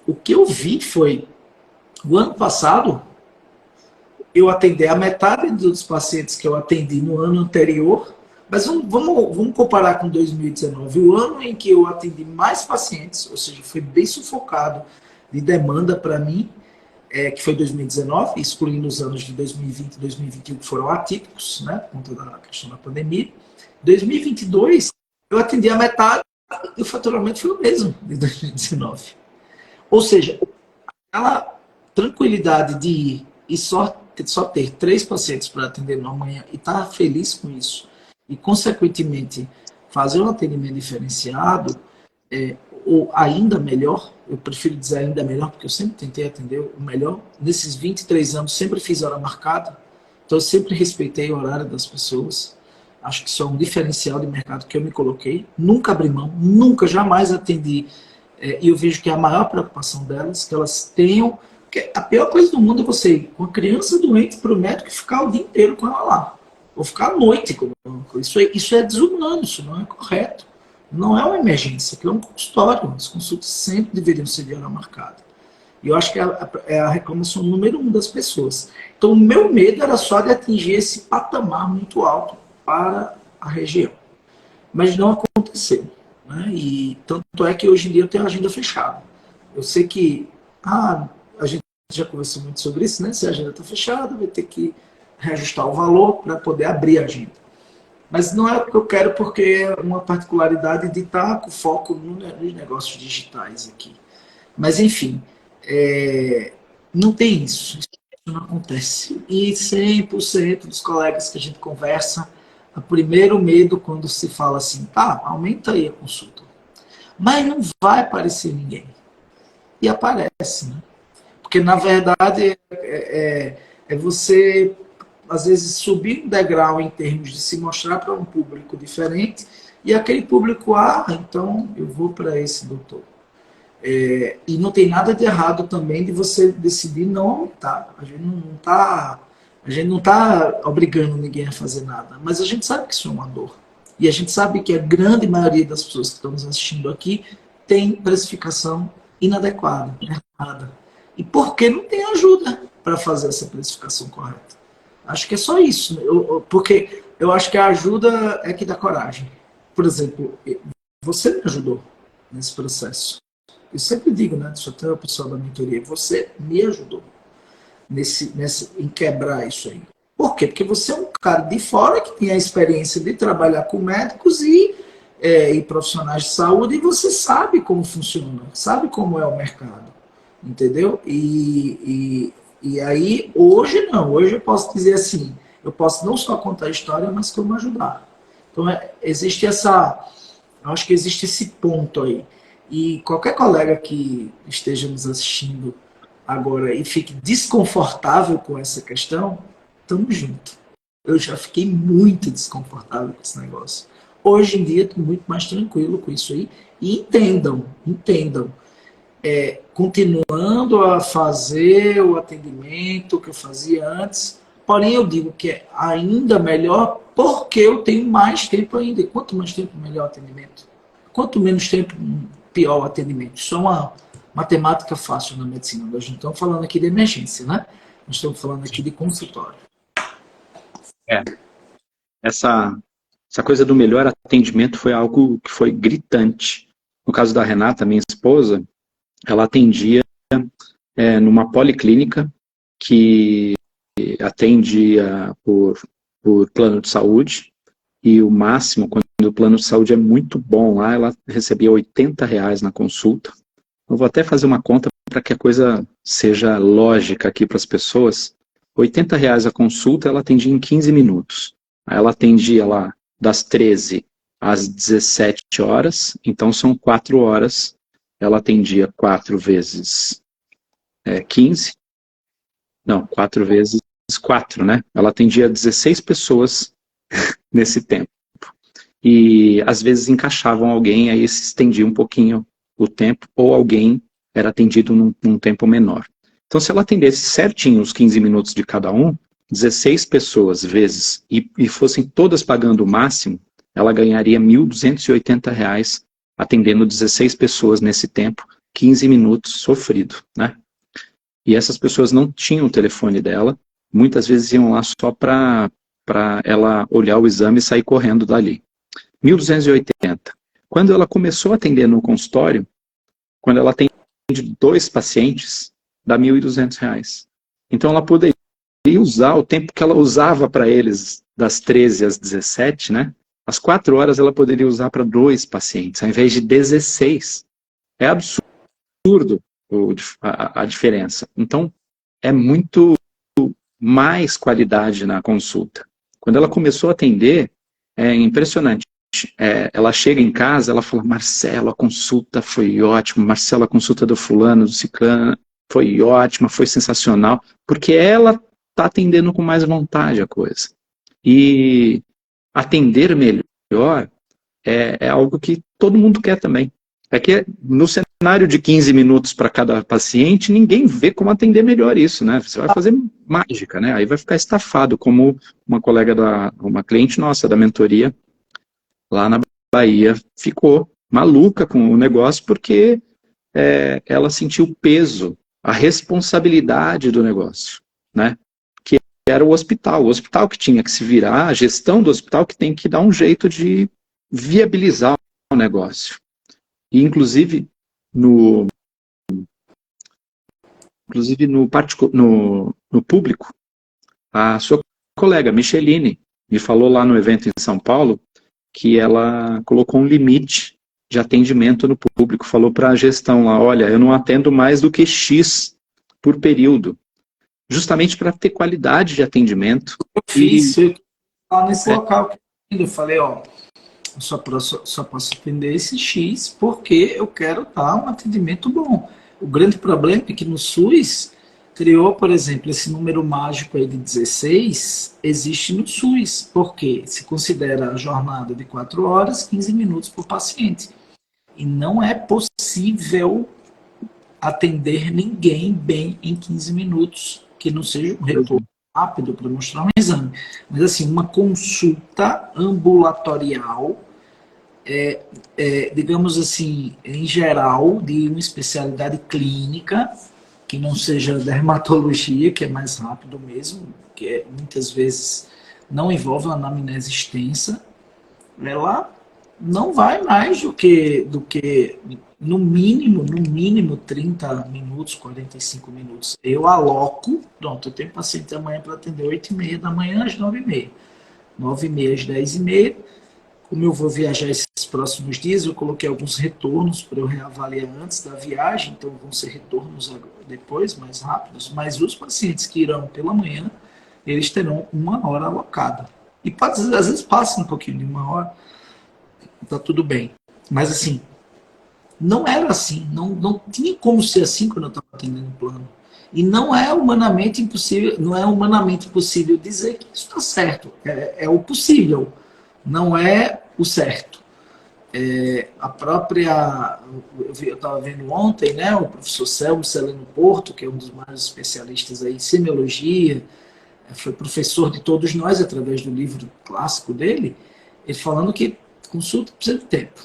S1: O que eu vi foi, o ano passado, eu atendi a metade dos pacientes que eu atendi no ano anterior, mas vamos comparar com 2019, o ano em que eu atendi mais pacientes, ou seja, foi bem sufocado de demanda para mim, que foi 2019, excluindo os anos de 2020 e 2021 que foram atípicos, né, por conta da questão da pandemia. 2022, eu atendi a metade e o faturamento foi o mesmo de 2019. Ou seja, aquela tranquilidade de ir e só ter 3 pacientes para atender na manhã e estar feliz com isso, e, consequentemente, fazer um atendimento diferenciado, ou ainda melhor, eu prefiro dizer ainda melhor, porque eu sempre tentei atender o melhor. Nesses 23 anos, sempre fiz hora marcada, então eu sempre respeitei o horário das pessoas. Acho que isso é um diferencial de mercado que eu me coloquei. Nunca abri mão, nunca, jamais atendi. E eu vejo que é a maior preocupação delas, que elas tenham. Porque a pior coisa do mundo é você ir com a criança doente para o médico e ficar o dia inteiro com ela lá. Ou ficar à noite. Isso é desumano, isso não é correto. Não é uma emergência, aquilo é um consultório. As consultas sempre deveriam ser de hora marcada. E eu acho que é a reclamação número 1 das pessoas. Então, o meu medo era só de atingir esse patamar muito alto para a região. Mas não aconteceu. Né? E tanto é que hoje em dia eu tenho a agenda fechada. Eu sei que a gente já conversou muito sobre isso, né? Se a agenda está fechada, vai ter que reajustar o valor para poder abrir a agenda. Mas não é o que eu quero, porque é uma particularidade de estar com foco nos negócios digitais aqui. Mas, enfim, não tem isso. Isso não acontece. E 100% dos colegas que a gente conversa, o primeiro medo quando se fala assim, tá, aumenta aí a consulta. Mas não vai aparecer ninguém. E aparece, né? Porque, na verdade, é você, às vezes, subir um degrau em termos de se mostrar para um público diferente, e aquele público, então eu vou para esse doutor. E não tem nada de errado também de você decidir não aumentar. A gente não está obrigando ninguém a fazer nada, mas a gente sabe que isso é uma dor. E a gente sabe que a grande maioria das pessoas que estão nos assistindo aqui tem precificação inadequada, errada. E porque não tem ajuda para fazer essa precificação correta. Acho que é só isso. Porque eu acho que a ajuda é que dá coragem. Por exemplo, você me ajudou nesse processo. Eu sempre digo, né? Sou até o pessoal da mentoria, você me ajudou em quebrar isso aí. Por quê? Porque você é um cara de fora que tem a experiência de trabalhar com médicos e profissionais de saúde, e você sabe como funciona, sabe como é o mercado, entendeu? E aí, hoje não, hoje eu posso dizer assim, eu posso não só contar a história, mas como ajudar. Então, eu acho que existe esse ponto aí. E qualquer colega que esteja nos assistindo agora e fique desconfortável com essa questão, tamo junto. Eu já fiquei muito desconfortável com esse negócio. Hoje em dia, estou muito mais tranquilo com isso aí. E entendam. Continuando a fazer o atendimento que eu fazia antes, porém eu digo que é ainda melhor porque eu tenho mais tempo ainda. E quanto mais tempo, melhor o atendimento. Quanto menos tempo, pior o atendimento. Isso é uma matemática fácil na medicina. Nós não estamos falando aqui de emergência, né? Nós estamos falando aqui de consultório.
S2: É, essa coisa do melhor atendimento foi algo que foi gritante. No caso da Renata, minha esposa, ela atendia numa policlínica que atendia por plano de saúde, e o máximo, quando o plano de saúde é muito bom lá, ela recebia R$ 80 na consulta. Eu vou até fazer uma conta para que a coisa seja lógica aqui para as pessoas. R$ 80 a consulta, ela atendia em 15 minutos. Aí ela atendia lá das 13 às 17 horas, então são 4 horas. Ela atendia 4 vezes 15. Não, 4 vezes 4, né? Ela atendia 16 pessoas nesse tempo. E às vezes encaixavam alguém, aí se estendia um pouquinho o tempo, ou alguém era atendido num tempo menor. Então, se ela atendesse certinho os 15 minutos de cada um, 16 pessoas vezes, e fossem todas pagando o máximo, ela ganharia R$ 1.280 atendendo 16 pessoas nesse tempo, 15 minutos sofrido, né? E essas pessoas não tinham o telefone dela, muitas vezes iam lá só para ela olhar o exame e sair correndo dali. 1.280. Quando ela começou a atender no consultório, quando ela atende 2 pacientes, dá R$ 1.200. Então ela poderia usar o tempo que ela usava para eles, das 13 às 17, né? As 4 horas ela poderia usar para 2 pacientes, ao invés de 16. É absurdo a diferença. Então, é muito mais qualidade na consulta. Quando ela começou a atender, é impressionante. Ela chega em casa, ela fala: Marcelo, a consulta foi ótima, Marcelo, a consulta do fulano, do ciclano, foi ótima, foi sensacional, porque ela está atendendo com mais vontade a coisa. E atender melhor é algo que todo mundo quer também. É que no cenário de 15 minutos para cada paciente, ninguém vê como atender melhor isso, né? Você vai fazer mágica, né? Aí vai ficar estafado, como uma cliente nossa da mentoria, lá na Bahia, ficou maluca com o negócio porque ela sentiu o peso, a responsabilidade do negócio, né? Que era o hospital que tinha que se virar, a gestão do hospital que tem que dar um jeito de viabilizar o negócio. E inclusive no público, a sua colega Micheline me falou lá no evento em São Paulo que ela colocou um limite de atendimento no público, falou para a gestão lá: olha, eu não atendo mais do que X por período, justamente para ter qualidade de atendimento.
S1: Eu fiz, eu lá nesse local que eu falei, ó, eu só posso atender esse X porque eu quero dar um atendimento bom. O grande problema é que no SUS criou, por exemplo, esse número mágico aí de 16, existe no SUS, porque se considera a jornada de 4 horas, 15 minutos por paciente. E não é possível atender ninguém bem em 15 minutos, que não seja um retorno rápido para mostrar um exame. Mas assim, uma consulta ambulatorial, digamos assim, em geral, de uma especialidade clínica, que não seja dermatologia, que é mais rápido mesmo, que muitas vezes não envolve uma anamnese extensa, ela não vai mais do que no mínimo 30 minutos, 45 minutos. Eu aloco, pronto, eu tenho paciente amanhã para atender 8h30 da manhã às 9h30. 9h30 às 10h30. Como eu vou viajar esses próximos dias, eu coloquei alguns retornos para eu reavaliar antes da viagem, então vão ser retornos depois, mais rápidos, mas os pacientes que irão pela manhã, eles terão 1 hora alocada. E pode, às vezes passa um pouquinho de 1 hora, tá tudo bem. Mas assim, não era assim, não tinha como ser assim quando eu estava atendendo o plano. E não é humanamente impossível, não é humanamente possível dizer que isso está certo. É o possível, não é o certo. A própria, eu estava vendo ontem, né, o professor Selmo Celeno Porto, que é um dos maiores especialistas aí em semiologia, foi professor de todos nós através do livro clássico dele, ele falando que consulta precisa de tempo.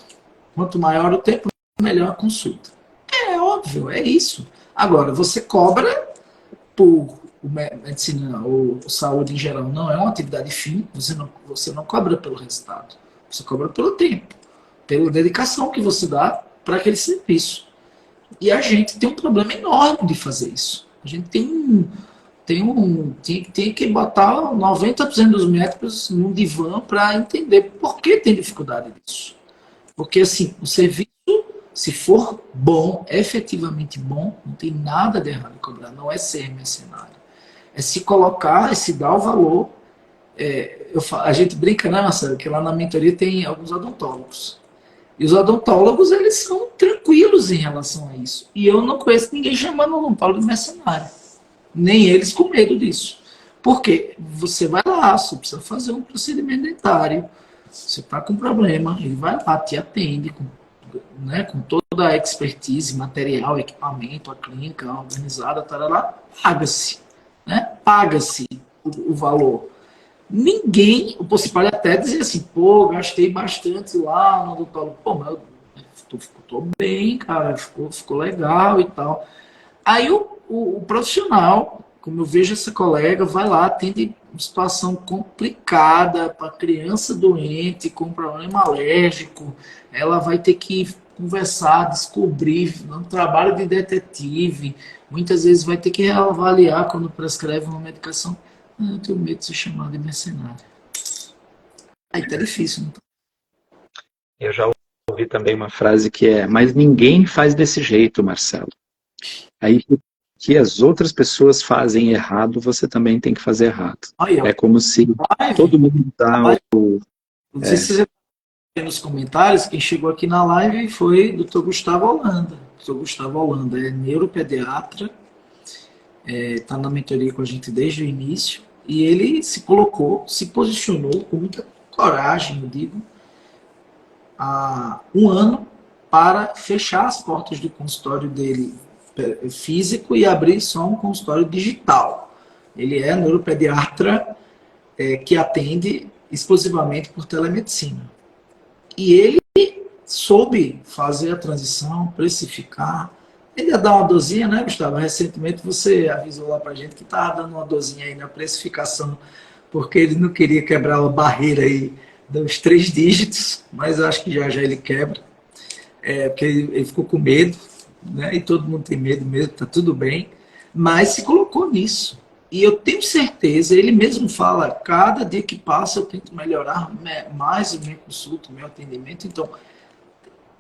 S1: Quanto maior o tempo, melhor a consulta. É óbvio, é isso. Agora, você cobra por medicina ou saúde em geral, não é uma atividade fim, você não cobra pelo resultado, você cobra pelo tempo, pela dedicação que você dá para aquele serviço. E a gente tem um problema enorme de fazer isso. A gente tem que botar 90% dos médicos num divã para entender por que tem dificuldade disso. Porque, assim, o serviço, se for bom, efetivamente bom, não tem nada de errado em cobrar. Não é ser mercenário. É se colocar, é se dar o valor. A gente brinca, né, Marcelo, que lá na mentoria tem alguns odontólogos. E os odontólogos, eles são tranquilos em relação a isso. E eu não conheço ninguém chamando o odontólogo de mercenário. Nem eles com medo disso. Porque você vai lá, você precisa fazer um procedimento dentário, você está com problema, ele vai lá, te atende com toda a expertise, material, equipamento, a clínica organizada, tarará, paga-se. Né? Paga-se o valor. Ninguém, você pode até dizer assim, pô, gastei bastante lá no odontólogo, pô, mas eu ficou bem, cara, ficou legal e tal. Aí o profissional, como eu vejo essa colega, vai lá, atende uma situação complicada para criança doente, com problema alérgico, ela vai ter que conversar, descobrir, um trabalho de detetive, muitas vezes vai ter que reavaliar quando prescreve uma medicação. Eu tenho medo de ser chamado de mercenário. Aí tá difícil, não tá?
S2: Eu já ouvi também uma frase que é: mas ninguém faz desse jeito, Marcelo. Aí que as outras pessoas fazem errado, você também tem que fazer errado.
S1: Aí, ó,
S2: É como se
S1: live,
S2: todo mundo dá o...
S1: não sei se você vê nos comentários, quem chegou aqui na live foi o Dr. Gustavo Holanda. O Dr. Gustavo Holanda é neuropediatra, está na mentoria com a gente desde o início, e ele se colocou, se posicionou com muita coragem, eu digo, há um ano para fechar as portas do consultório dele físico e abrir só um consultório digital. Ele é neuropediatra que atende exclusivamente por telemedicina. E ele soube fazer a transição, precificar. Ele ia dar uma dorzinha, né, Gustavo? Recentemente você avisou lá pra gente que estava dando uma dorzinha aí na precificação, porque ele não queria quebrar a barreira aí dos 3 dígitos, mas acho que já já ele quebra, porque ele ficou com medo, né? E todo mundo tem medo mesmo, tá tudo bem, mas se colocou nisso. E eu tenho certeza, ele mesmo fala, cada dia que passa eu tento melhorar mais o meu consulta, o meu atendimento, então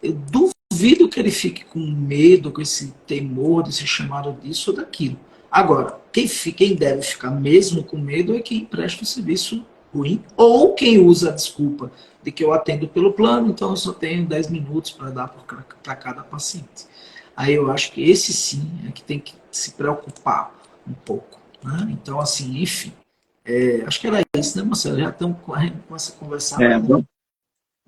S1: eu duvido que ele fique com medo, com esse temor de ser chamado disso ou daquilo. Agora, quem deve ficar mesmo com medo é quem presta um serviço ruim, ou quem usa a desculpa de que eu atendo pelo plano, então eu só tenho 10 minutos para dar para cada paciente. Aí eu acho que esse sim é que tem que se preocupar um pouco. Né? Então, assim, enfim, acho que era isso, né, Marcelo? Já estamos com essa conversa.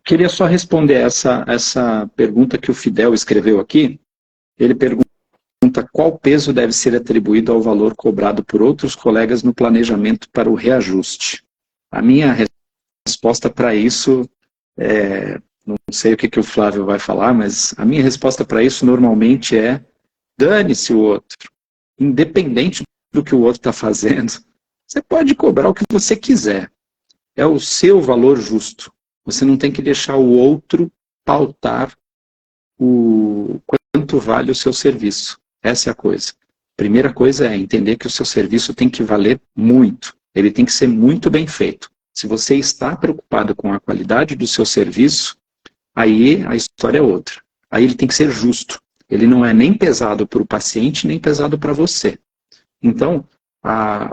S2: Queria só responder essa pergunta que o Fidel escreveu aqui. Ele pergunta qual peso deve ser atribuído ao valor cobrado por outros colegas no planejamento para o reajuste. A minha resposta para isso, não sei o que o Flávio vai falar, mas a minha resposta para isso normalmente é: dane-se o outro. Independente do que o outro está fazendo, você pode cobrar o que você quiser. É o seu valor justo. Você não tem que deixar o outro pautar o quanto vale o seu serviço. Essa é a coisa. Primeira coisa é entender que o seu serviço tem que valer muito. Ele tem que ser muito bem feito. Se você está preocupado com a qualidade do seu serviço, aí a história é outra. Aí ele tem que ser justo. Ele não é nem pesado para o paciente, nem pesado para você. Então,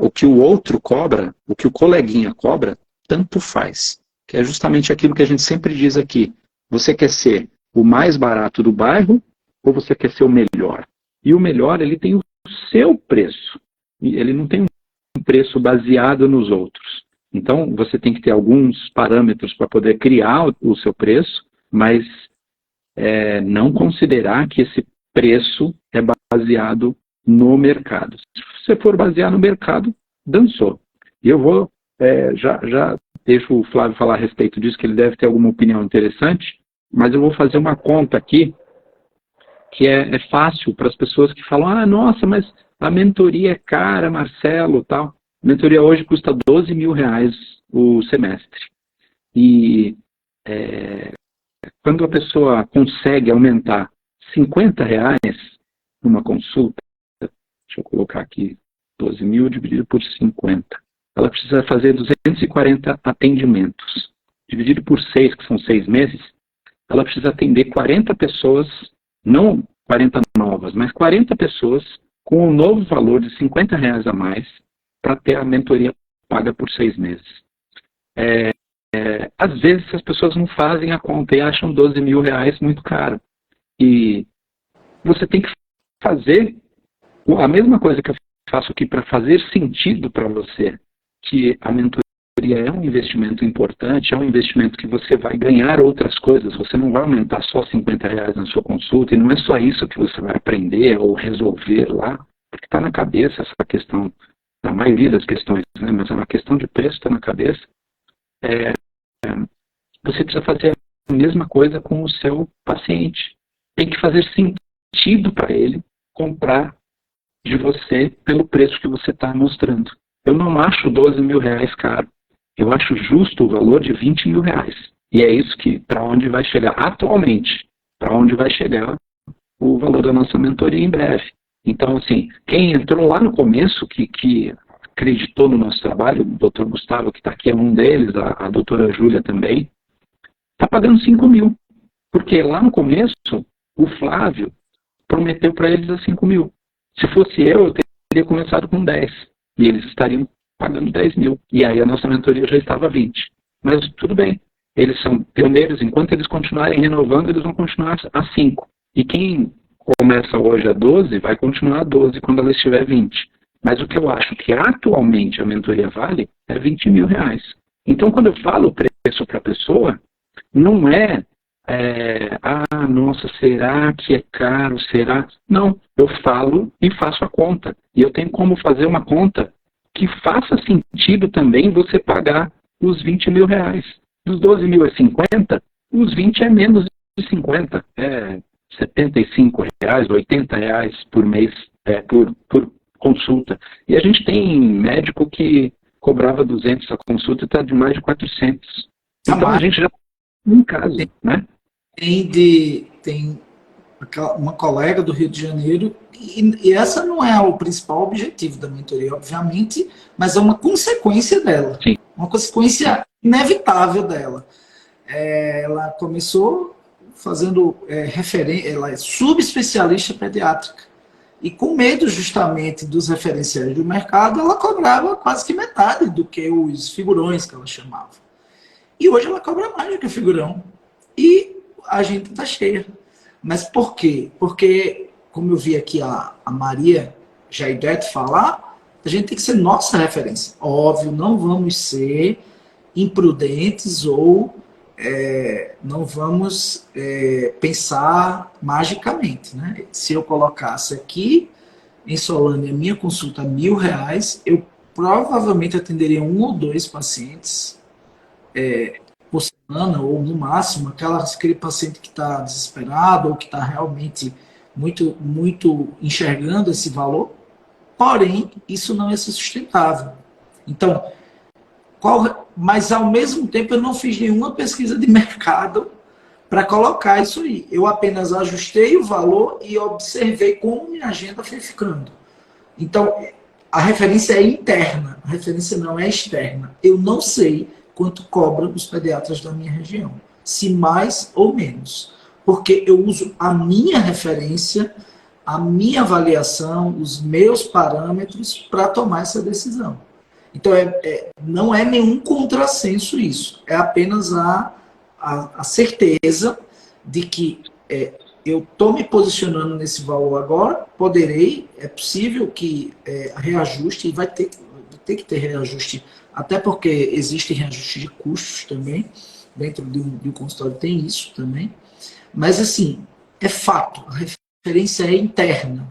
S2: o que o outro cobra, o que o coleguinha cobra, tanto faz. Que é justamente aquilo que a gente sempre diz aqui. Você quer ser o mais barato do bairro ou você quer ser o melhor? E o melhor, ele tem o seu preço. E ele não tem um preço baseado nos outros. Então, você tem que ter alguns parâmetros para poder criar o seu preço, mas não considerar que esse preço é baseado no mercado. Se você for basear no mercado, dançou. E eu vou, já deixo o Flávio falar a respeito disso, que ele deve ter alguma opinião interessante, mas eu vou fazer uma conta aqui, que é fácil para as pessoas que falam, nossa, mas a mentoria é cara, Marcelo, tal. A mentoria hoje custa R$12.000 o semestre. E quando a pessoa consegue aumentar R$50 numa consulta, deixa eu colocar aqui, 12.000 dividido por 50. Ela precisa fazer 240 atendimentos. Dividido por 6, que são 6 meses, ela precisa atender 40 pessoas, não 40 novas, mas 40 pessoas com um novo valor de R$50 a mais para ter a mentoria paga por 6 meses. Às vezes as pessoas não fazem a conta e acham R$12.000 muito caro. E você tem que fazer a mesma coisa que eu faço aqui para fazer sentido para você, que a mentoria é um investimento importante, é um investimento que você vai ganhar outras coisas, você não vai aumentar só R$50 na sua consulta, e não é só isso que você vai aprender ou resolver lá, porque está na cabeça essa questão, a maioria das questões, né? Mas é uma questão de preço, está na cabeça. Você precisa fazer a mesma coisa com o seu paciente. Tem que fazer sentido para ele comprar de você pelo preço que você está mostrando. Eu não acho R$12.000 caro. Eu acho justo o valor de R$20.000. E é isso que, para onde vai chegar atualmente, para onde vai chegar o valor da nossa mentoria em breve. Então, assim, quem entrou lá no começo, que acreditou no nosso trabalho, o Dr. Gustavo, que está aqui, é um deles, a doutora Júlia também, está pagando 5.000. Porque lá no começo, o Flávio prometeu para eles a 5.000. Se fosse eu teria começado com 10. E eles estariam pagando 10.000. E aí a nossa mentoria já estava 20. Mas tudo bem. Eles são pioneiros. Enquanto eles continuarem renovando, eles vão continuar a 5. E quem começa hoje a 12, vai continuar a 12 quando ela estiver 20. Mas o que eu acho que atualmente a mentoria vale é R$20.000. Então, quando eu falo o preço para a pessoa, não nossa, será que é caro? Será? Não, eu falo e faço a conta. E eu tenho como fazer uma conta que faça sentido também você pagar os R$20.000. Dos 12.000 é 50, os 20 é menos de 50. É R$75, R$80 por mês, por consulta. E a gente tem médico que cobrava 200 a consulta e está de mais de 400. Então a gente já tem um caso, né?
S1: Tem uma colega do Rio de Janeiro, e essa não é o principal objetivo da mentoria, obviamente, mas é uma consequência dela.
S2: Sim.
S1: Uma consequência inevitável dela. Ela começou fazendo referência, ela é subespecialista pediátrica. E com medo justamente dos referenciais do mercado, ela cobrava quase que metade do que os figurões que ela chamava. E hoje ela cobra mais do que figurão. E a gente está cheia. Mas por quê? Porque, como eu vi aqui a Maria Jaidete falar, a gente tem que ser nossa referência. Óbvio, não vamos ser imprudentes ou não vamos pensar magicamente. Né? Se eu colocasse aqui em Solânia minha consulta R$1.000, eu provavelmente atenderia 1 ou 2 pacientes por semana, ou no máximo aquele paciente que está desesperado ou que está realmente muito, muito enxergando esse valor. Porém, isso não é sustentável. Então, mas ao mesmo tempo eu não fiz nenhuma pesquisa de mercado para colocar isso aí. Eu apenas ajustei o valor e observei como minha agenda foi ficando. Então, a referência é interna, a referência não é externa. Eu não sei quanto cobram os pediatras da minha região, se mais ou menos. Porque eu uso a minha referência, a minha avaliação, os meus parâmetros para tomar essa decisão. Então, não é nenhum contrassenso isso. É apenas a certeza de que eu estou me posicionando nesse valor agora, poderei, é possível que reajuste, e vai ter que ter reajuste, até porque existe reajuste de custos também, dentro de um consultório tem isso também, mas assim, é fato, a referência é interna,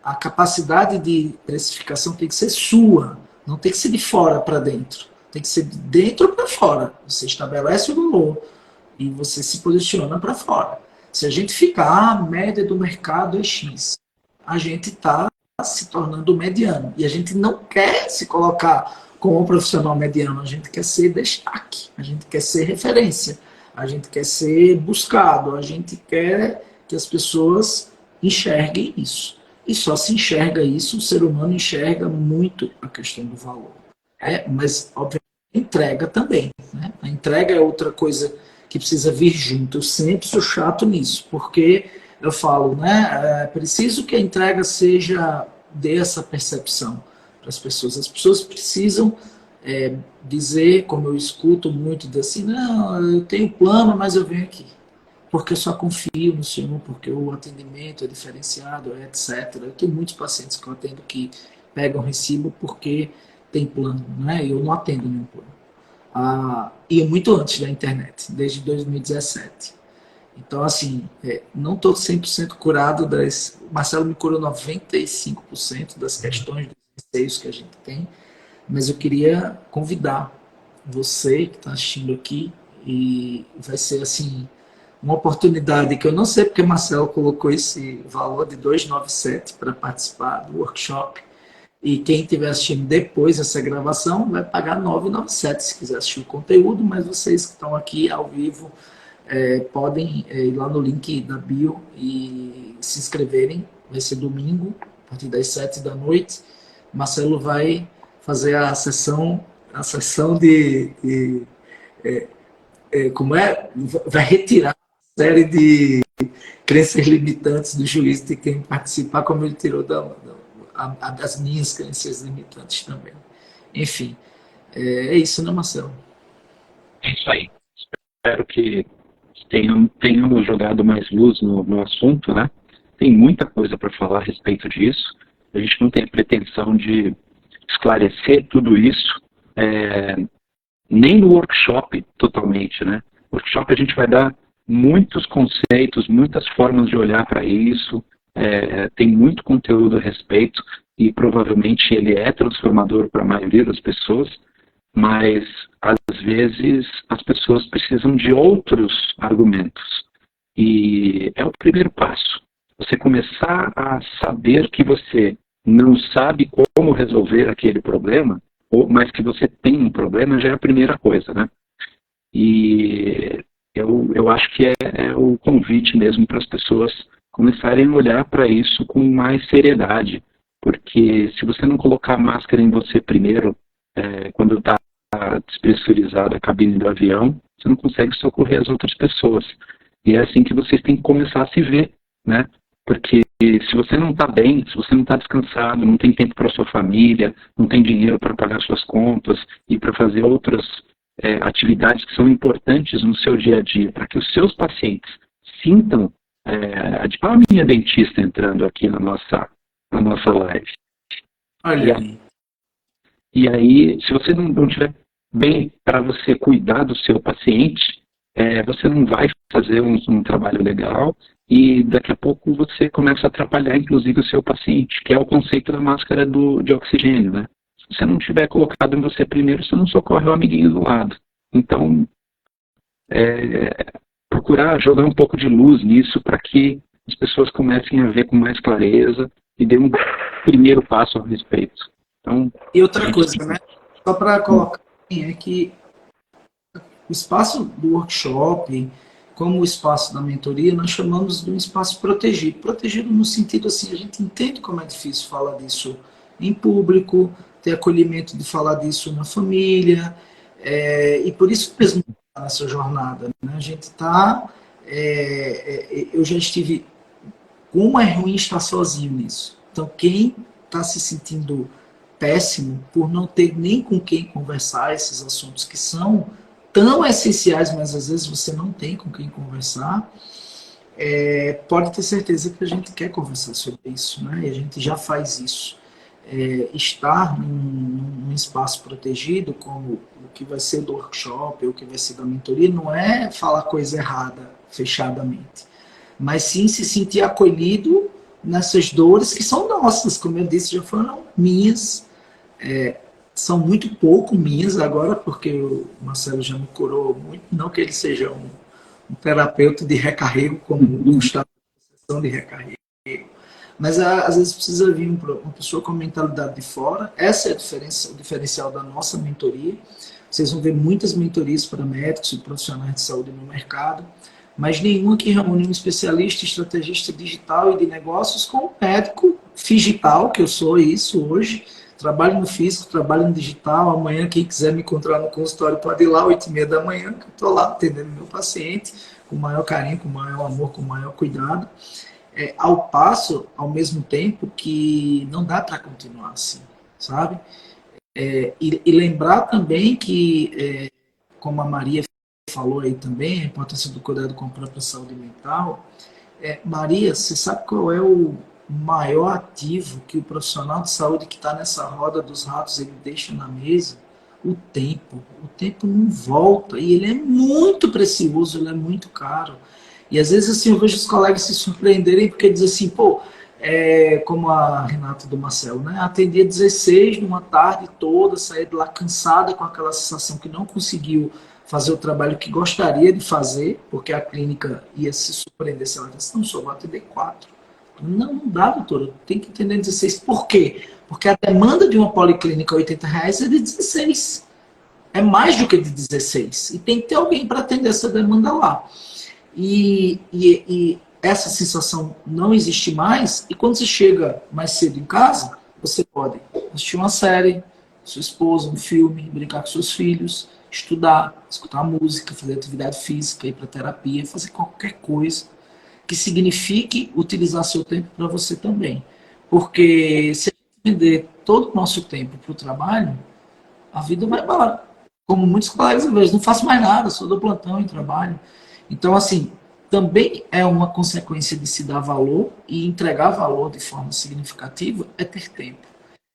S1: a capacidade de precificação tem que ser sua, não tem que ser de fora para dentro, tem que ser de dentro para fora, você estabelece o valor e você se posiciona para fora. Se a gente ficar, a média do mercado é X, a gente está se tornando mediano. E a gente não quer se colocar como um profissional mediano, a gente quer ser destaque, a gente quer ser referência, a gente quer ser buscado, a gente quer que as pessoas enxerguem isso. E só se enxerga isso, o ser humano enxerga muito a questão do valor. Mas, obviamente, a entrega também. Né? A entrega é outra coisa que precisa vir junto. Eu sempre sou chato nisso, porque eu falo, né, é preciso que a entrega seja, dê essa percepção para as pessoas. As pessoas precisam dizer, como eu escuto muito, assim, não, eu tenho plano, mas eu venho aqui. Porque eu só confio no Senhor, porque o atendimento é diferenciado, etc. Eu tenho muitos pacientes que eu atendo que pegam recibo porque tem plano, né? Eu não atendo nenhum plano. E muito antes da internet, desde 2017. Então, assim, não estou 100% curado das... O Marcelo me curou 95% das questões, dos receios que a gente tem, mas eu queria convidar você que está assistindo aqui, e vai ser, assim, uma oportunidade que eu não sei porque o Marcelo colocou esse valor de 297 para participar do workshop, e quem estiver assistindo depois essa gravação vai pagar 997 se quiser assistir o conteúdo, mas vocês que estão aqui ao vivo podem ir lá no link da bio e se inscreverem. Vai ser domingo, a partir das 7 da noite. Marcelo vai fazer a sessão como é? Vai retirar a série de crenças limitantes do juiz de quem participar, como ele tirou das minhas crenças limitantes também. Enfim, é isso, né, Marcelo?
S2: É isso aí. Espero que tenhamos jogado mais luz no assunto, né? Tem muita coisa para falar a respeito disso. A gente não tem pretensão de esclarecer tudo isso, nem no workshop totalmente, né? No workshop a gente vai dar muitos conceitos, muitas formas de olhar para isso, tem muito conteúdo a respeito e provavelmente ele é transformador para a maioria das pessoas, mas às vezes as pessoas precisam de outros argumentos. E é o primeiro passo. Você começar a saber que você não sabe como resolver aquele problema, mas que você tem um problema, já é a primeira coisa, né? E eu acho que é o convite mesmo para as pessoas começarem a olhar para isso com mais seriedade, porque se você não colocar a máscara em você primeiro, quando está despressurizada a cabine do avião, você não consegue socorrer as outras pessoas. E é assim que vocês têm que começar a se ver, né? Porque se você não está bem, se você não está descansado, não tem tempo para sua família, não tem dinheiro para pagar suas contas e para fazer outras atividades que são importantes no seu dia a dia, para que os seus pacientes sintam a minha dentista entrando aqui na nossa live.
S1: Olha aí.
S2: E aí, se você não tiver bem para você cuidar do seu paciente, você não vai fazer um trabalho legal e daqui a pouco você começa a atrapalhar, inclusive, o seu paciente, que é o conceito da máscara de oxigênio, né? Se você não tiver colocado em você primeiro, você não socorre o amiguinho do lado. Então, procurar jogar um pouco de luz nisso para que as pessoas comecem a ver com mais clareza e dê um primeiro passo a respeito. Então,
S1: e outra coisa, né? Só para colocar é que o espaço do workshop, como o espaço da mentoria, nós chamamos de um espaço protegido. Protegido no sentido assim, a gente entende como é difícil falar disso em público, ter acolhimento de falar disso na família, e por isso mesmo nessa jornada. Né? A gente está... eu já estive... Como é ruim estar sozinho nisso. Então, quem está se sentindo péssimo por não ter nem com quem conversar esses assuntos que são tão essenciais, mas às vezes você não tem com quem conversar, pode ter certeza que a gente quer conversar sobre isso, né? E a gente já faz isso. Estar num espaço protegido, como o que vai ser do workshop, ou o que vai ser da mentoria, não é falar coisa errada, fechadamente, mas sim se sentir acolhido nessas dores que são nossas, como eu disse, já foram minhas, são muito pouco minhas agora, porque o Marcelo já me curou muito, não que ele seja um terapeuta de recarrego, como o Gustavo de recarrego, mas às vezes precisa vir uma pessoa com mentalidade de fora. Essa é a diferença, o diferencial da nossa mentoria. Vocês vão ver muitas mentorias para médicos e profissionais de saúde no mercado, mas nenhuma que reúne um especialista, estrategista digital e de negócios com um médico digital, que eu sou isso hoje. Trabalho no físico, trabalho no digital. Amanhã, quem quiser me encontrar no consultório pode ir lá, 8h30 da manhã, que eu estou lá atendendo meu paciente com o maior carinho, com o maior amor, com o maior cuidado. Ao passo, ao mesmo tempo, que não dá para continuar assim, sabe? E lembrar também que, como a Maria falou aí também, a importância do cuidado com a própria saúde mental. Maria, você sabe qual é o maior ativo que o profissional de saúde que está nessa roda dos ratos ele deixa na mesa? O tempo. O tempo não volta e ele é muito precioso, ele é muito caro. E às vezes assim, eu vejo os colegas se surpreenderem porque dizem assim, pô, como a Renata do Marcelo, né? Atendia 16 numa tarde toda, saía de lá cansada com aquela sensação que não conseguiu fazer o trabalho que gostaria de fazer, porque a clínica ia se surpreender se ela disse, não, só vou atender 4. Não, não dá, doutora, tem que atender 16. Por quê? Porque a demanda de uma policlínica R$ 80 é de 16. É mais do que de 16. E tem que ter alguém para atender essa demanda lá. E essa sensação não existe mais, e quando você chega mais cedo em casa, você pode assistir uma série, sua esposa, um filme, brincar com seus filhos, estudar, escutar música, fazer atividade física, ir para terapia, fazer qualquer coisa que signifique utilizar seu tempo para você também. Porque se a gente vender todo o nosso tempo para o trabalho, a vida vai embora. Como muitos colegas, às vezes, não faço mais nada, só dou plantão em trabalho. Então, assim, também é uma consequência de se dar valor e entregar valor de forma significativa é ter tempo.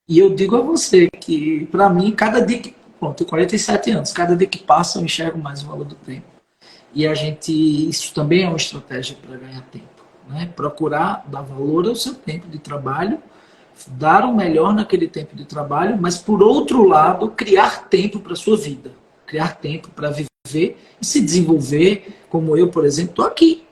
S1: E eu digo a você que, para mim, cada dia que. Bom, eu tenho 47 anos, cada dia que passa eu enxergo mais o valor do tempo. E a gente. Isso também é uma estratégia para ganhar tempo. Né? Procurar dar valor ao seu tempo de trabalho, dar o melhor naquele tempo de trabalho, mas, por outro lado, criar tempo para a sua vida. Criar tempo para viver e se desenvolver, como eu, por exemplo, estou aqui.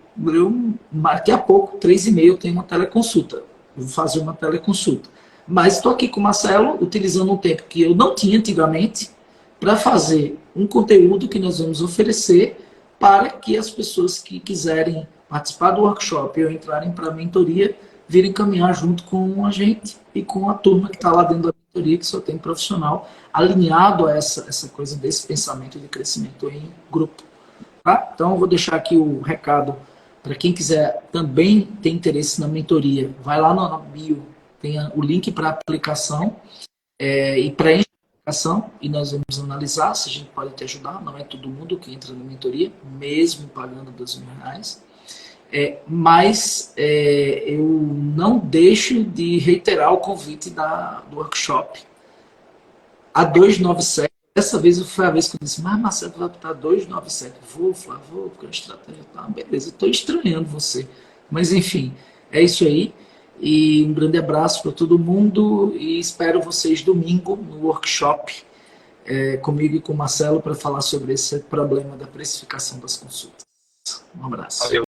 S1: Daqui a pouco, 3h30, eu tenho uma teleconsulta. Eu vou fazer uma teleconsulta. Mas estou aqui com o Marcelo, utilizando um tempo que eu não tinha antigamente, para fazer um conteúdo que nós vamos oferecer para que as pessoas que quiserem participar do workshop ou entrarem para a mentoria virem caminhar junto com a gente e com a turma que está lá dentro da mentoria, que só tem profissional alinhado a essa coisa desse pensamento de crescimento em grupo. Tá? Então, eu vou deixar aqui o recado para quem quiser também ter interesse na mentoria. Vai lá na bio, tem o link para a aplicação e preenche a aplicação e nós vamos analisar se a gente pode te ajudar. Não é todo mundo que entra na mentoria, mesmo pagando R$ 2.000. Mas eu não deixo de reiterar o convite do workshop. A 297, dessa vez foi a vez que eu disse, mas Marcelo, tu vai botar 297. Vou, Flávio, vou, porque a estratégia tá, beleza, estou estranhando você. Mas enfim, é isso aí. E um grande abraço para todo mundo e espero vocês domingo no workshop comigo e com o Marcelo para falar sobre esse problema da precificação das consultas. Um abraço.
S3: Valeu.